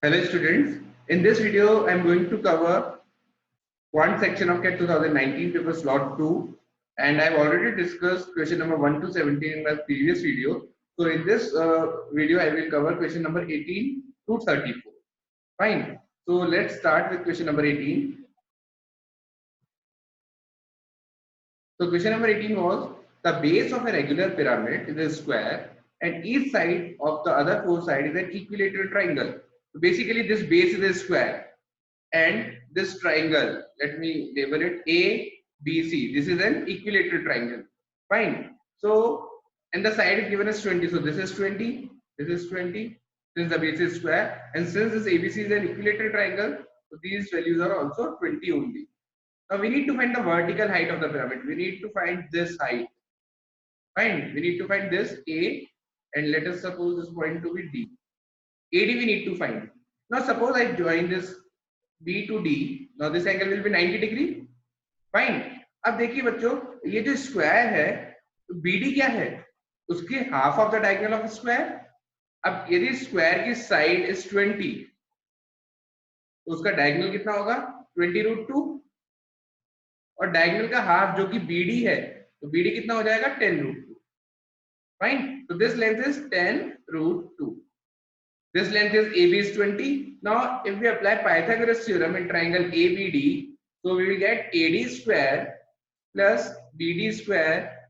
Hello students, in this video I am going to cover one section of CAT 2019 paper slot 2 and I have already discussed question number 1 to 17 in my previous video. So in this video I will cover question number 18 to 34. Fine. So let's start with question number 18. So question number 18 was the base of a regular pyramid is a square and each side of the other four sides is an equilateral triangle. So basically this base is a square and this triangle, let me label it A, B, C. This is an equilateral triangle. Fine. So and the side is given as 20. So this is 20, this is 20, since the base is square, and since this ABC is an equilateral triangle, so these values are also 20 only. Now we need to find the vertical height of the pyramid. We need to find this height. Fine. We need to find this A and let us suppose this point to be D. AD we need to find. Now suppose I join this B to D. Now this angle will be 90 degree. Fine. अब देखिए बच्चों ये जो square है तो BD क्या है उसके half of the diagonal of square. अब यदि स्क्वायर की साइड इज 20 तो उसका डायगोनल कितना होगा 20√2 और डायगोनल का हाफ जो कि BD है तो BD कितना हो जाएगा 10√2. फाइन. तो this length is 10√2. This length is AB is 20. Now, if we apply Pythagoras theorem in triangle ABD, so we will get AD square plus BD square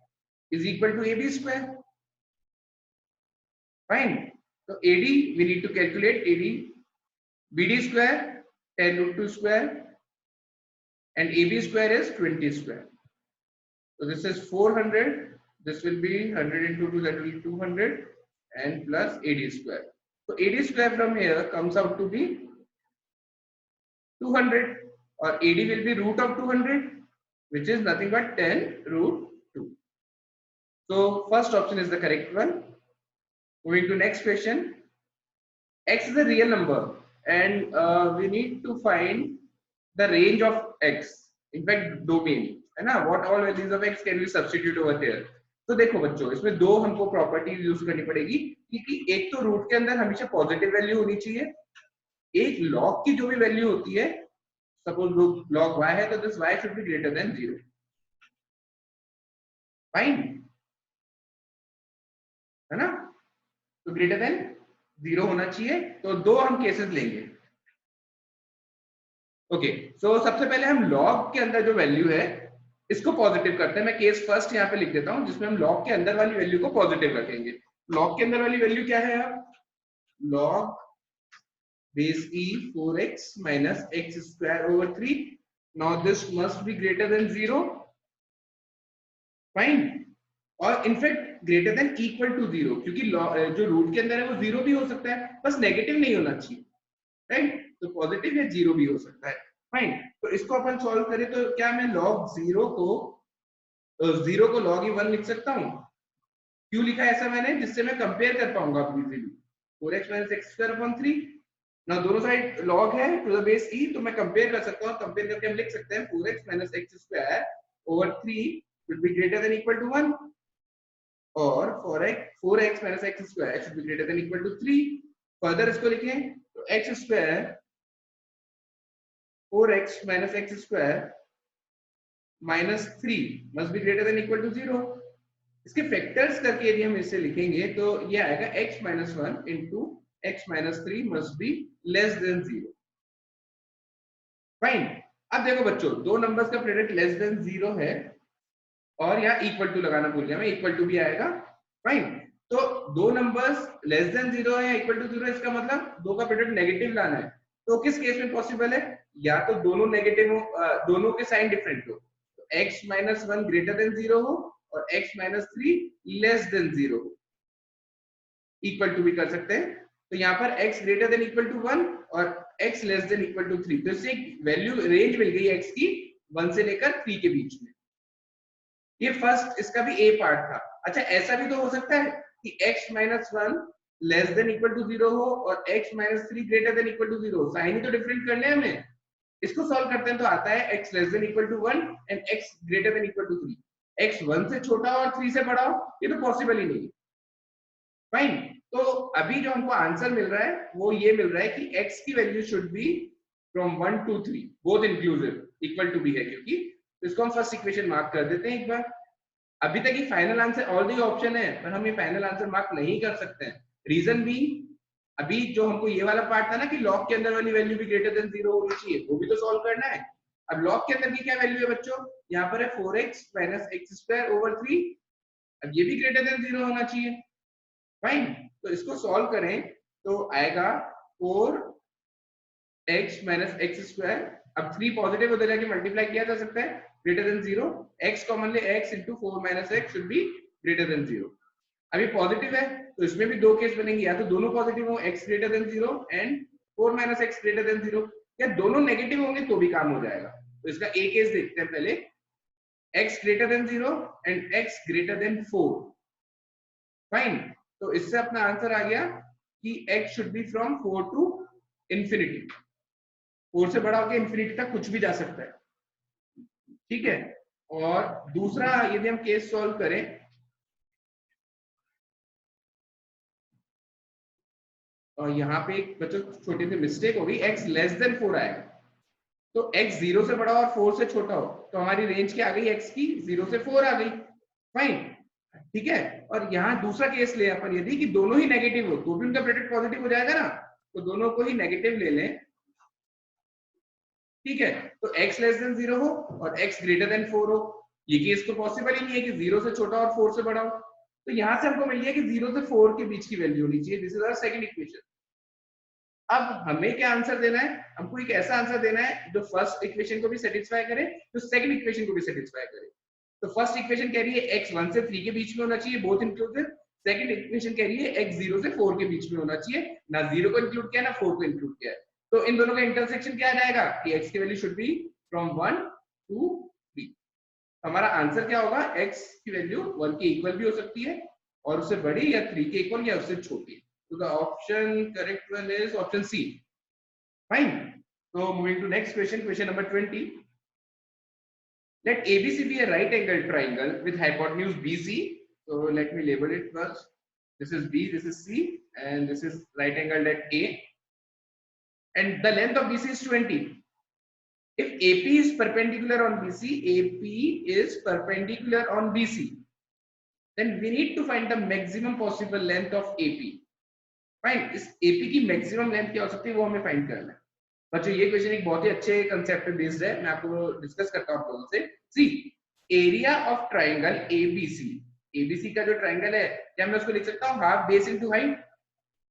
is equal to AB square. Fine. So AD we need to calculate AD. BD square 10√2 square and AB square is 20 square. So this is 400. This will be 100 into 2, that will be 200 and plus AD square. So AD square from here comes out to be 200 or AD will be root of 200 which is nothing but 10√2. So first option is the correct one. Moving to next question. X is a real number and we need to find the range of X. In fact domain है ना, what all values of X can we substitute over here. तो देखो बच्चों इसमें दो हमको properties use करनी पड़ेगी क्योंकि एक तो रूट के अंदर हमेशा पॉजिटिव वैल्यू होनी चाहिए, एक लॉग की जो भी वैल्यू होती है सपोज लॉग y है तो this y should be greater than 0. Fine है ना, तो ग्रेटर देन 0 होना चाहिए. तो दो हम केसेस लेंगे. ओके सो सबसे पहले हम लॉग के अंदर जो वैल्यू है इसको पॉजिटिव करते हैं. मैं केस फर्स्ट यहाँ पे लिख देता हूं जिसमें हम लॉग के अंदर वाली वैल्यू को पॉजिटिव रखेंगे. लॉग के अंदर वाली वैल्यू क्या है, अब log base e 4x minus x square over 3. Now this must be greater than 0. Fine. और in fact greater than equal to 0 क्योंकि जो रूट के अंदर है वो 0 भी हो सकता है, बस नेगेटिव नहीं होना चाहिए. राइट. तो पॉजिटिव या 0 भी हो सकता है. फाइन. तो इसको अपन सॉल्व करें तो क्या मैं log 0 को log 1 लिख सकता हूं. क्यों लिखा ऐसा मैंने, जिससे मैं कंपेयर कर पाऊंगा easily. 4x minus x square upon 3. ना दोनों साइड log है टू द बेस e तो मैं कंपेयर कर सकता हूं. कंपेयर करके हम लिख सकते हैं 4x minus x square over 3 should be greater than equal to 1 और 4x minus x square should be greater than equal to 3. Further इसको लिखें तो x square 4x minus x square minus 3 must be greater than equal to 0. इसके factors करके यदि हम इसे लिखेंगे तो ये आएगा x minus 1 into x minus 3 must be less than 0. Fine. अब देखो बच्चों दो नंबर्स का प्रोडक्ट लेस देन 0 है और यहाँ इक्वल टू लगाना भूल गया मैं, इक्वल टू भी आएगा. फाइन. तो दो नंबर्स लेस देन 0 है इक्वल टू 0, इसका मतलब दो का प्रोडक्ट नेगेटिव लाना है. तो किस केस में पॉसिबल है, या तो दोनों नेगेटिव हो, दोनों के साइन डिफरेंट हो, तो x minus 1 ग्रेटर देन 0 हो और x minus 3 लेस देन 0 हो. इक्वल टू भी कर सकते हैं. तो यहाँ पर x greater than equal to 1 और x less than equal to 3. तो इससे एक वैल्यू रेंज मिल गई x की 1 से लेकर 3 के बीच में. ये फर्स्ट इसका भी a पार्ट था. अच्छा ऐसा भी तो हो सकता है कि x minus 1 less than equal to 0 हो और x minus 3 greater than equal to 0. Sign ही तो डिफरेंट करने हैं हमें. इसको सॉल्व करते हैं तो आता है x less than equal to 1 and x greater than equal to 3. x 1 से छोटा और 3 से बड़ा हो ये तो पॉसिबल ही नहीं. फाइन. तो अभी जो हमको आंसर मिल रहा है वो ये मिल रहा है कि x की value should be from 1 to 3 both inclusive equal to be है, क्योंकि तो इसको हम फर्स्ट इक्वेशन मार्क कर देते हैं एक बार। अभी तक ये फाइनल आंसर ऑलरेडी ऑप्शन है, पर हम ये फाइनल आंसर मार्क नहीं कर सकते हैं। रीजन भी, अभी जो हमको ये वाला पार्ट था ना कि लॉग के अंदर वाली वैल्यू भी ग्रेटर देन 0 होनी चाहिए, वो भी तो सॉल्व करना है। अब लॉग के अंदर की क्या वैल्यू है बच्चों, यहाँ पर है 4x minus x square over 3। अब ये भी ग्रेटर देन 0 होना चाहिए। फाइन, तो इसको सॉल्व करें तो आएगा 4x माइनस एक्स स्क्वायर। अब 3 पॉजिटिव उधर जाके मल्टीप्लाई किया जा सकता है, ग्रेटर देन 0। x कॉमन ले, x into 4 minus x should be greater than 0। अभी पॉजिटिव है तो इसमें भी दो केस बनेंगे, या तो दोनों पॉजिटिव हो x greater than 0 and 4 minus x greater than 0, या दोनों नेगेटिव होंगे तो भी काम हो जाएगा। तो इसका एक केस देखते हैं पहले, x greater than 0 and x greater than 4। Fine, तो इससे अपना आंसर आ गया कि x should be from 4 to infinity. 4 से बड़ा होकर इंफिनिटी तक कुछ भी जा सकता है, ठीक है। और दूसरा यदि हम केस सॉल्व करें, और यहाँ पे एक बच्चों छोटी सी मिस्टेक होगी, x लेस देन 4 आएगा। तो x 0 से बड़ा और 4 से छोटा हो तो हमारी रेंज क्या आ गई x की, 0 से 4 आ गई। फाइन, ठीक है। और यहाँ दूसरा केस ले अपन, यदि कि दोनों ही नेगेटिव हो तो भी उनका प्रोडक्ट पॉजिटिव हो जाएगा ना, तो दोनों को ही नेगेटिव ले लें, ठीक है। तो x लेस देन 0 हो और x ग्रेटर देन 4 हो। ये केस तो पॉसिबल ही नहीं है कि 0 से छोटा और 4 से बड़ा हो। तो यहां से हमको मिल गया कि 0 से 4 के बीच की वैल्यू होनी चाहिए। This is our second equation. अब हमें क्या आंसर देना है, हमको एक ऐसा आंसर देना है जो फर्स्ट इक्वेशन को भी सेटिस्फाई करे, जो सेकंड इक्वेशन को भी सेटिस्फाई करे। तो फर्स्ट इक्वेशन कह रही है x 1 से 3 के बीच में होना चाहिए, बोथ इंक्लूसिव। सेकंड इक्वेशन कह रही है x 0 से 4 के बीच में होना चाहिए, ना 0 को इंक्लूड किया ना 4 को इंक्लूड किया है। तो इन दोनों का इंटरसेक्शन क्या आ जाएगा कि x की value should be from 1 to 3। हमारा आंसर क्या होगा, x की वैल्यू 1 के इक्वल भी हो सकती है और उससे बड़ी, या 3 के इक्वल या उससे छोटी। So the option correct one is option C. Fine. So moving to next question, question number 20. Let ABC be a right angle triangle with hypotenuse BC. So let me label it first. This is B, this is C, and this is right angled at A. And the length of BC is 20. If AP is perpendicular on BC, AP is perpendicular on BC, then we need to find the maximum possible length of AP. Fine, इस AP की maximum length क्या हो सकती है वो हमें find करना है। बच्चों ये क्वेश्चन एक बहुत ही अच्छे कांसेप्ट पे बेस्ड है, मैं आपको डिस्कस करता हूं आप लोगों से। See, area of triangle ABC. ABC का जो ट्रायंगल है, क्या मैं उसको लिख सकता हूं हाफ बेस इनटू हाइट।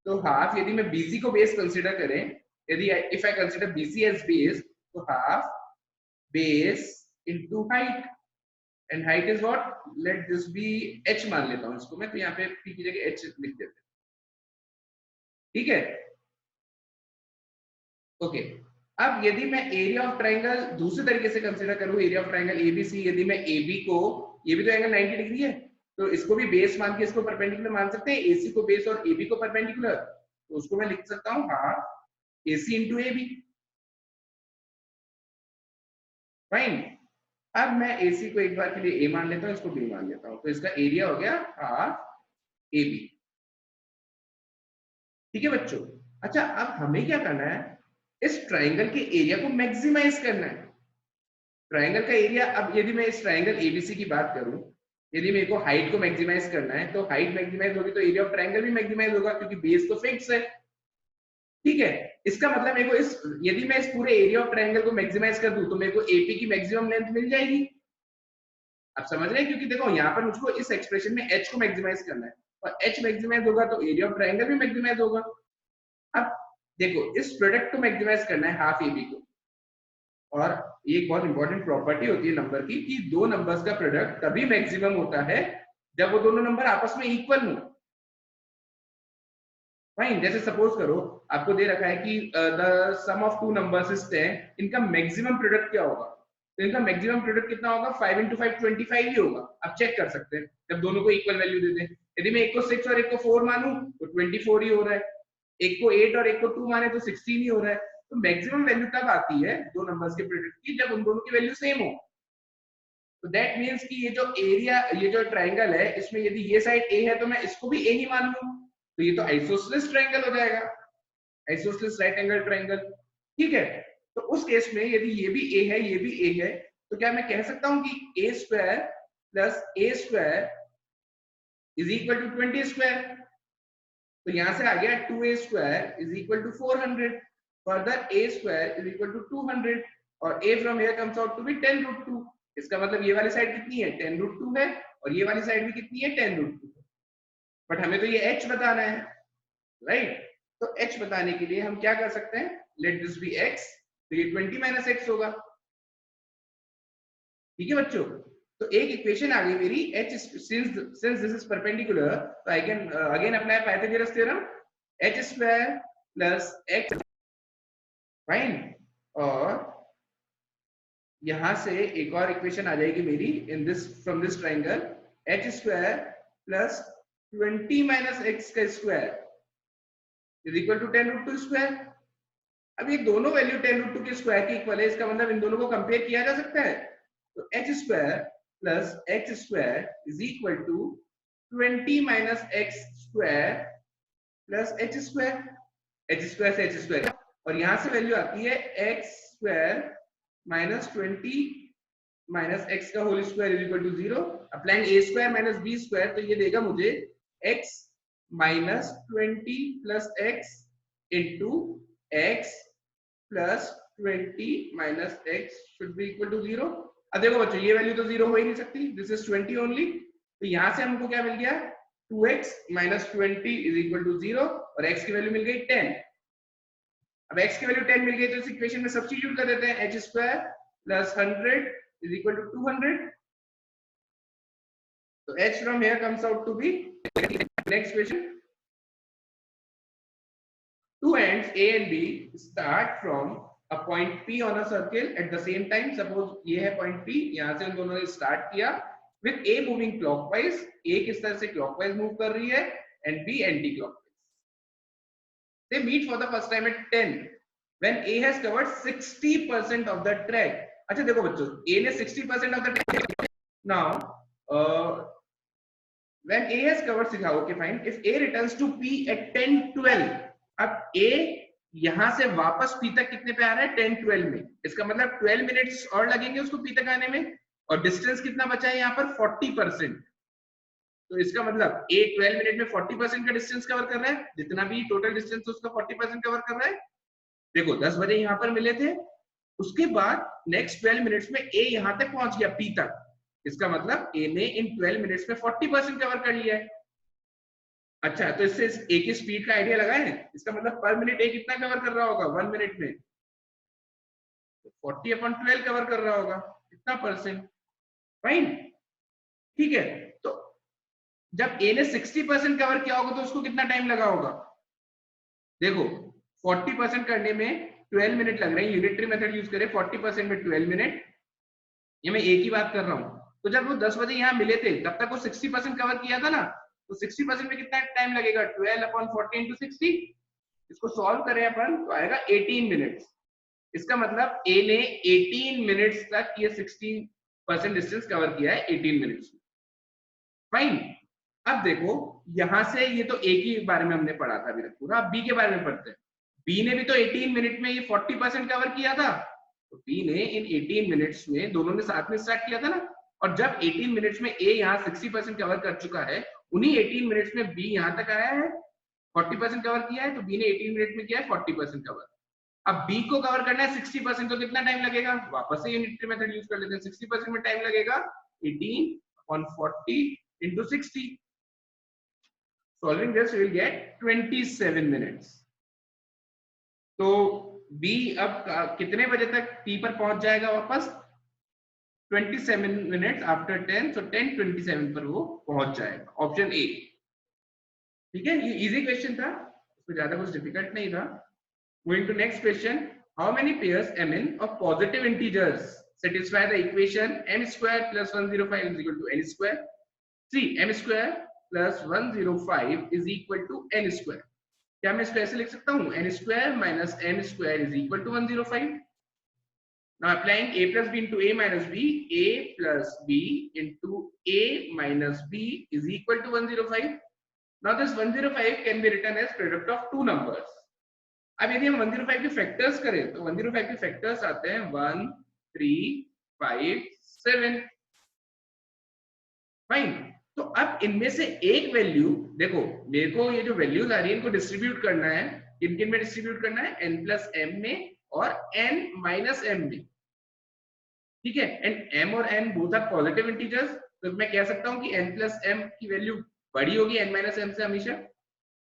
तो हाफ, यदि मैं बीसी को बेस कंसीडर करें, यदि if I consider BC as base, तो half base into height, and height is what, let this be h मान लेता हूं इसको मैं, तो यहाँ पे p की जगह h लिख देते हैं, ठीक है। ओके, अब यदि मैं एरिया ऑफ ट्रायंगल दूसरे तरीके से कंसीडर करूं, एरिया ऑफ ट्रायंगल एबीसी, यदि मैं एबी को, ये भी तो एंगल 90 डिग्री है, तो इसको भी बेस मान के इसको परपेंडिकुलर मान सकते हैं, एसी को बेस और एबी को परपेंडिकुलर। तो उसको मैं लिख सकता हूं half AC into AB. Fine, अब मैं एसी को एक बार के लिए ए मान लेता हूं, इसको बी मान लेता हूं, तो इसका एरिया हो गया हाफ एबी, ठीक है बच्चों। अच्छा, अब हमें क्या करना है, इस ट्रायंगल के एरिया को मैक्सिमाइज करना है। ट्रायंगल का एरिया, अब यदि मैं इस ट्रायंगल एबीसी की बात करूं, यदि मेरे को हाइट को मैक्सिमाइज करना है, तो हाइट मैक्सिमाइज होगी तो एरिया ऑफ ट्रायंगल भी मैक्सिमाइज होगा, क्योंकि बेस तो फिक्स है, ठीक है। इसका मतलब मेरे को इस, यदि मैं इस पूरे एरिया ऑफ ट्रायंगल को मैक्सिमाइज कर दूं तो मेरे को एपी की मैक्सिमम लेंथ मिल जाएगी। आप समझ रहे हैं, क्योंकि देखो यहाँ पर मुझको इस एक्सप्रेशन में h को मैक्सिमाइज करना है, और h मैक्सिमाइज होगा तो एरिया ऑफ ट्रायंगल भी मैक्सिमाइज होगा। अब देखो, इस प्रोडक्ट को मैक्सिमाइज करना है हाफ एबी को, और ये एक बहुत इंपॉर्टेंट प्रॉपर्टी होती है नंबर की, कि दो नंबर्स का प्रोडक्ट तभी मैक्सिमम होता है जब वो दोनों नंबर आपस में इक्वल हो। फाइन, जैसे सपोज करो आपको दे रखा है कि the sum of two numbers is 10, इनका मैक्सिमम प्रोडक्ट क्या होगा, तो इनका मैक्सिमम प्रोडक्ट कितना होगा, 5 into 5 25 ही होगा। आप चेक कर सकते हैं जब दोनों को इक्वल वैल्यू दे दें। यदि मैं एक को 6 और एक को 4 मानूं तो 24 ही हो रहा है, एक को 8 और एक को 2 माने तो 16 ही हो रहा है। तो मैक्सिमम वैल्यू तब आती है दो नंबर्स के प्रोडक्ट की जब उन दोनों की वैल्यू सेम हो। तो दैट मींस कि ये जो एरिया, ये जो ट्रायंगल है, इसमें यदि ये साइड ए है तो मैं इसको भी ए ही मान लूं, तो ये तो आइसोसेलेस ट्रायंगल हो जाएगा, आइसोसेलेस राइट एंगल ट्रायंगल। ठीक है, तो उस केस में यदि ये भी a है ये भी a है, तो क्या मैं कह सकता हूं कि a square plus a square is equal to 20 square. तो यहां से आ गया 2a square is equal to 400, further a square is equal to 200 और a from here comes out to be 10 root 2। इसका मतलब ये वाली साइड कितनी है 10 रूट 2 है और ये वाली साइड भी कितनी है 10 रूट 2 है। बट हमें तो ये h बताना है, राइट? तो h बताने के लिए हम क्या कर सकते हैं, लेट दिस बी x, तो ये 20 माइनस x होगा। ठीक है बच्चों, तो एक इक्वेशन आ गई मेरी h, since this is perpendicular, तो I can again apply Pythagoras theorem, h square plus x, fine. और यहां से एक और इक्वेशन आ जाएगी मेरी in this from this triangle, h square plus 20 minus x का square is equal to 10 root 2 square. अब ये दोनों वैल्यू 10 रूट 2 के स्क्वायर के इक्वल है, इसका मतलब इन दोनों को कंपेयर किया जा सकता है। तो h square plus x square is equal to 20 minus x square plus h square, h square से h स्क्वायर, और यहां से वैल्यू आती है x square minus 20 minus x का whole square is equal to 0। Applying a square minus b square, तो ये देगा मुझे x minus 20 plus x into x plus 20 minus x should be equal to 0। अब देखो बच्चों ये वैल्यू तो 0 हो ही नहीं सकती, दिस इज 20 ओनली, तो यहां से हमको क्या मिल गया 2x minus 20 is equal to 0 और x की वैल्यू मिल गई 10। अब x की वैल्यू 10 मिल गई तो इस इक्वेशन में सब्स्टिट्यूट कर देते हैं, h square plus 100 is equal to 200। तो h from here comes out to be, next question, two ends a and b start from a point p on a circle at the same time। suppose ये है point p, यहां से उन दोनों ने start किया with a moving clockwise, a किस तरह से clockwise मूव कर रही है and b anti clockwise। they meet for the first time at 10 when a has covered 60% of the track। अच्छा देखो बच्चों, a ने 60% of the track, now when a has covered, सिखा okay fine, if a returns to p at 10:12, अब a यहां से वापस p तक कितने पे आ रहा है 10:12 में, इसका मतलब 12 मिनट्स और लगेंगे उसको p तक आने में, और डिस्टेंस कितना बचा है यहाँ पर 40%। तो इसका मतलब a 12 मिनट में 40% का डिस्टेंस कवर कर रहा है, जितना भी टोटल डिस्टेंस उसका 40% कवर कर रहा है। देखो 10 बजे यहाँ पर मिले थे, उसके बाद नेक्स्ट 12 मिनट्स में a यहाँ तक पहुंच गया p तक, इसका मतलब a ने इन 12 मिनट्स में 40% कवर कर लिया है। अच्छा, तो इससे a की स्पीड का आइडिया लगाएं, इसका मतलब पर मिनट a कितना कवर कर रहा होगा 1 मिनट में, 40/12 कवर कर रहा होगा, कितना परसेंट, फाइन। ठीक है, तो जब a ने 60% कवर किया होगा तो उसको कितना टाइम लगा होगा, देखो 40% करने में 12 मिनट लग रहे हैं, यूनिटरी मेथड यूज करें, 40% में 12 मिनट, ये मैं एक ही बात कर रहा हूं। तो जब वो 10 बजे यहाँ मिले थे तब तक वो 60% कवर किया था ना, तो 60% में कितना टाइम लगेगा 12/40 into 60, इसको सॉल्व करें अपन तो आएगा 18 मिनट्स। इसका मतलब a ने 18 मिनट्स तक ये 60% डिस्टेंस कवर किया है 18 मिनट्स में, फाइन। अब देखो यहां से ये तो a के बारे में हमने पढ़ा था अभी तक पूरा, अब b के बारे में पढ़ते हैं। b ने भी तो 18 मिनट में ये 40% कवर किया था, तो b ने इन 18 मिनट्स में, दोनों ने साथ में स्टार्ट किया था ना, और जब 18 मिनट्स में a यहाँ 60% कवर कर चुका है, उन्हीं 18 मिनट्स में b यहाँ तक आया है 40% कवर किया है, तो b ने 18 मिनट में किया है 40% कवर। अब b को कवर करना है 60%, तो कितना टाइम लगेगा, वापस से यूनिटरी मेथड यूज कर लेते हैं, 60% में टाइम लगेगा 18/40 into 60। Solving this, we will get 27 minutes। तो B अब कितने बजे तक T पर पहुंच जाएगा वापस, 27 मिनट्स आफ्टर 10, so 10:27 पर वो पहुंच जाएगा, ऑप्शन ए। ठीक है, ये इजी क्वेश्चन था, उसमें ज्यादा कुछ डिफिकल्ट नहीं था। Moving to next question, how many pairs mn of positive integers satisfy the equation m square plus 105 is equal to n square? See, m square plus 105 is equal to n square। क्या मैं इसको ऐसे लिख सकता हूँ, n square minus m square is equal to 105। Now applying a plus b into a minus b, a plus b into a minus b is equal to 105। Now this 105 can be written as product of two numbers. अब यदि हम 105 के factors करें तो 105 के factors आते हैं 1, 3, 5, 7. Fine. तो अब इनमें से एक वैल्यू देखो, मेरे को ये जो वैल्यूज आ रही है इनको डिस्ट्रीब्यूट करना है. किन-किन में डिस्ट्रीब्यूट करना है? n प्लस m में और n माइनस m में. ठीक है. एंड m और n both are positive integers, तो मैं कह सकता हूं कि n प्लस m की वैल्यू बड़ी होगी n माइनस m से हमेशा.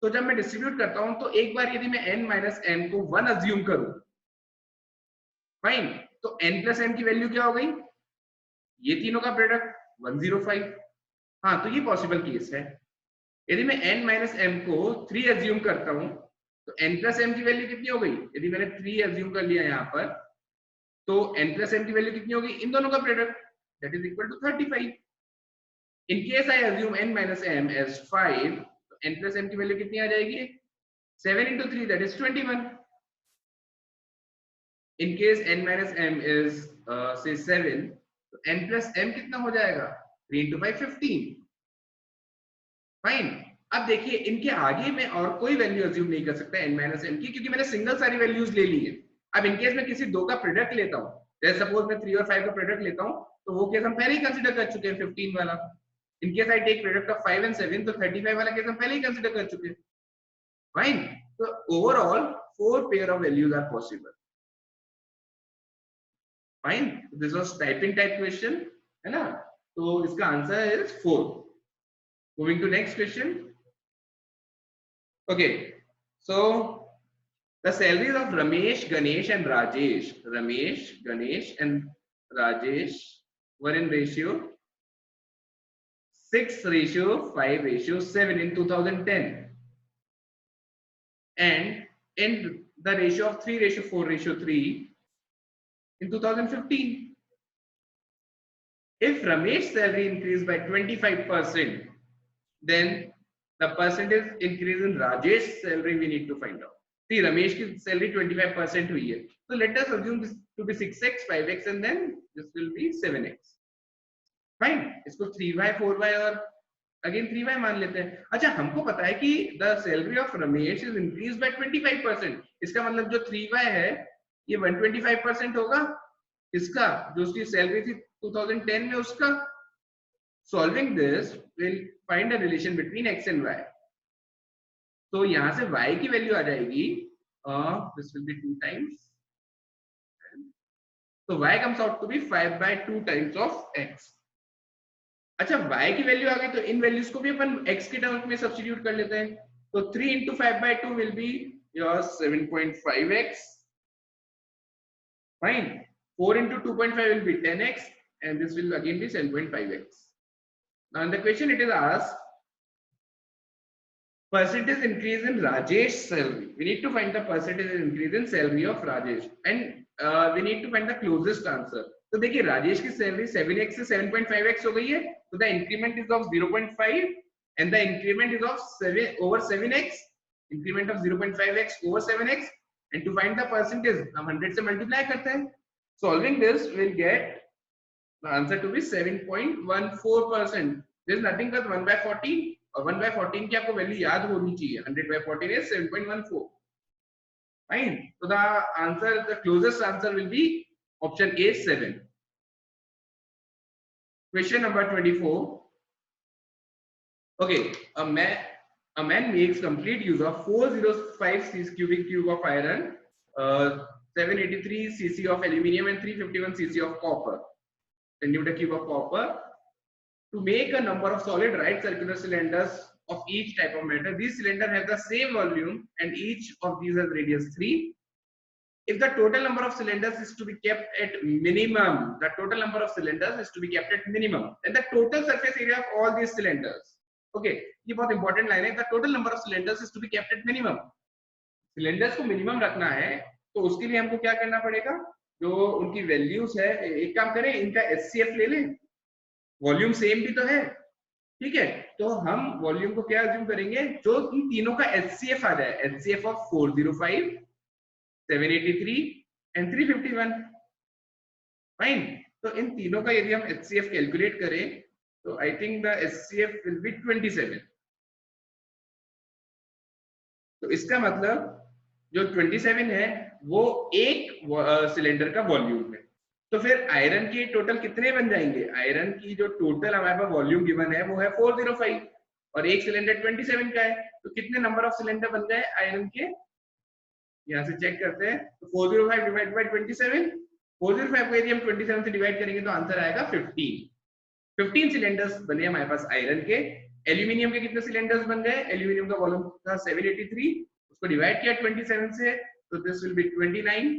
तो जब मैं डिस्ट्रीब्यूट करता हूं तो एक बार यदि मैं n माइनस m को 1 अज्यूम करूं, फाइन, तो n प्लस m की वैल्यू क्या हो गई? ये तीनों का प्रोडक्ट 105. हाँ, तो ये पॉसिबल केस है. यदि मैं n माइनस m को 3 अज्यूम करता हूं तो n प्लस m की वैल्यू कितनी हो गई? यदि मैंने 3 अज्यूम कर लिया यहाँ पर तो n प्लस m की वैल्यू कितनी होगी? इन दोनों का product, that is equal to 35. In case I assume n minus m as 5, तो n प्लस m की वैल्यू कितनी आ जाएगी? 7 into 3, that is 21. In case n minus m is say 7, तो n plus m कितना हो जाएगा? 3 into 5, 15. फाइन. अब देखिए इनके आगे मैं और कोई वैल्यू अज्यूम नहीं कर सकता n minus m की, क्योंकि मैंने सिंगल सारी वैल्यूज ले ली है. अब इन केस मैं किसी दो का प्रोडक्ट लेता हूँ, जैसे सपोज मैं 3 और 5 का प्रोडक्ट लेता हूँ, तो वो केस हम पहले ही कंसीडर कर चुके हैं 15 वाला. इन case I tech product of 5 and 7, तो 35 वाला केस हम पहले ही कंसीडर कर चुके हैं. फाइन. तो overall 4 pair of values are possible. Fine. This was typing type question है ना. तो इसका answer is 4. Moving to next question. Okay, so the salaries of Ramesh, Ganesh and Rajesh, Ramesh, Ganesh and Rajesh were in ratio 6:5:7 in 2010 and in the ratio of 3:4:3 in 2015. If Ramesh's salary increased by 25%, then the percentage increase in Rajesh's salary we need to find out. See, Ramesh की salary 25% हुई है, तो let us assume this to be 6x, 5x and then this will be 7x. Fine. इसको 3y, 4y और again 3y मान लेते हैं. अच्छा, हमको पता है कि the salary of Ramesh is increase by 25%. इसका मतलब जो 3y है ये 125% होगा इसका, जो उसकी सैलरी थी 2010 में उसका. Solving this will find a relation between x and y. तो यहां से y की वैल्यू आ जाएगी, this will be 2 times, तो y comes out to be 5/2 times of x. अच्छा, y की वैल्यू आ गई तो इन वैल्यूज को भी अपन x के टर्म्स में सब्स्टिट्यूट कर लेते हैं. तो 3 into 5/2 will be your 7.5x. fine. 4 into 2.5 will be 10x and this will again be 7.5x. Now in the question it is asked percentage increase in Rajesh's salary. We need to find the percentage increase in salary of Rajesh and we need to find the closest answer. तो देखिए राजेश की salary 7x से 7.5x हो गई है, तो the increment is of 0.5 and the increment is of 7 over 7x, increment of 0.5x over 7x, and to find the percentage हम 100 से multiply करते हैं. Solving this will get the answer to be 7.14%. This is nothing but 1/14 और 1/14 की आपको value याद होनी चाहिए. 100/14 is 7.14. Fine. So the answer, the closest answer will be option A, 7. Question number 24. Okay, a man makes complete use of 405 cubic cube of iron, 783 cc of aluminium and 351 cc of copper. Centimeter cube of copper to make a number of solid right circular cylinders of each type of metal. These cylinders have the same volume and each of these has radius 3. If the total number of cylinders is to be kept at minimum, the total number of cylinders is to be kept at minimum, then the total surface area of all these cylinders. Okay, ये बहुत important line है. The total number of cylinders is to be kept at minimum. Cylinders को minimum रखना है, तो उसके लिए हमको क्या करना पड़ेगा? जो उनकी वैल्यूज है, एक काम करें, इनका HCF ले लें. वॉल्यूम सेम भी तो है, ठीक है. तो हम वॉल्यूम को क्या अज्यूम करेंगे? जो इन तीनों का HCF आ जाए, HCF ऑफ 405, 783 एंड 351. फाइन. तो इन तीनों का यदि हम HCF कैलकुलेट करें तो I think the HCF will be 27. तो इसका मतलब जो 27 है वो एक सिलेंडर का वॉल्यूम है। तो फिर आयरन के टोटल कितने बन जाएंगे? आयरन की जो टोटल हमारे पास वॉल्यूम गिवन है वो है 405 और एक सिलेंडर 27 का है, तो कितने नंबर ऑफ सिलेंडर बन गए आयरन के? यहाँ से चेक करते हैं। तो 405 डिवाइड बाय 27, 405 को यदि हम 27 से डिवाइड करेंगे तो आंसर आएगा 15 सिलेंडर्स बने हमारे पास आयरन के। एल्यूमिनियम के कितने सिलेंडर्स बन गए? एल्यूमिनियम का वॉल्यूम था 783, उसको डिवाइड किया 27 से, तो दिस विल बी 29।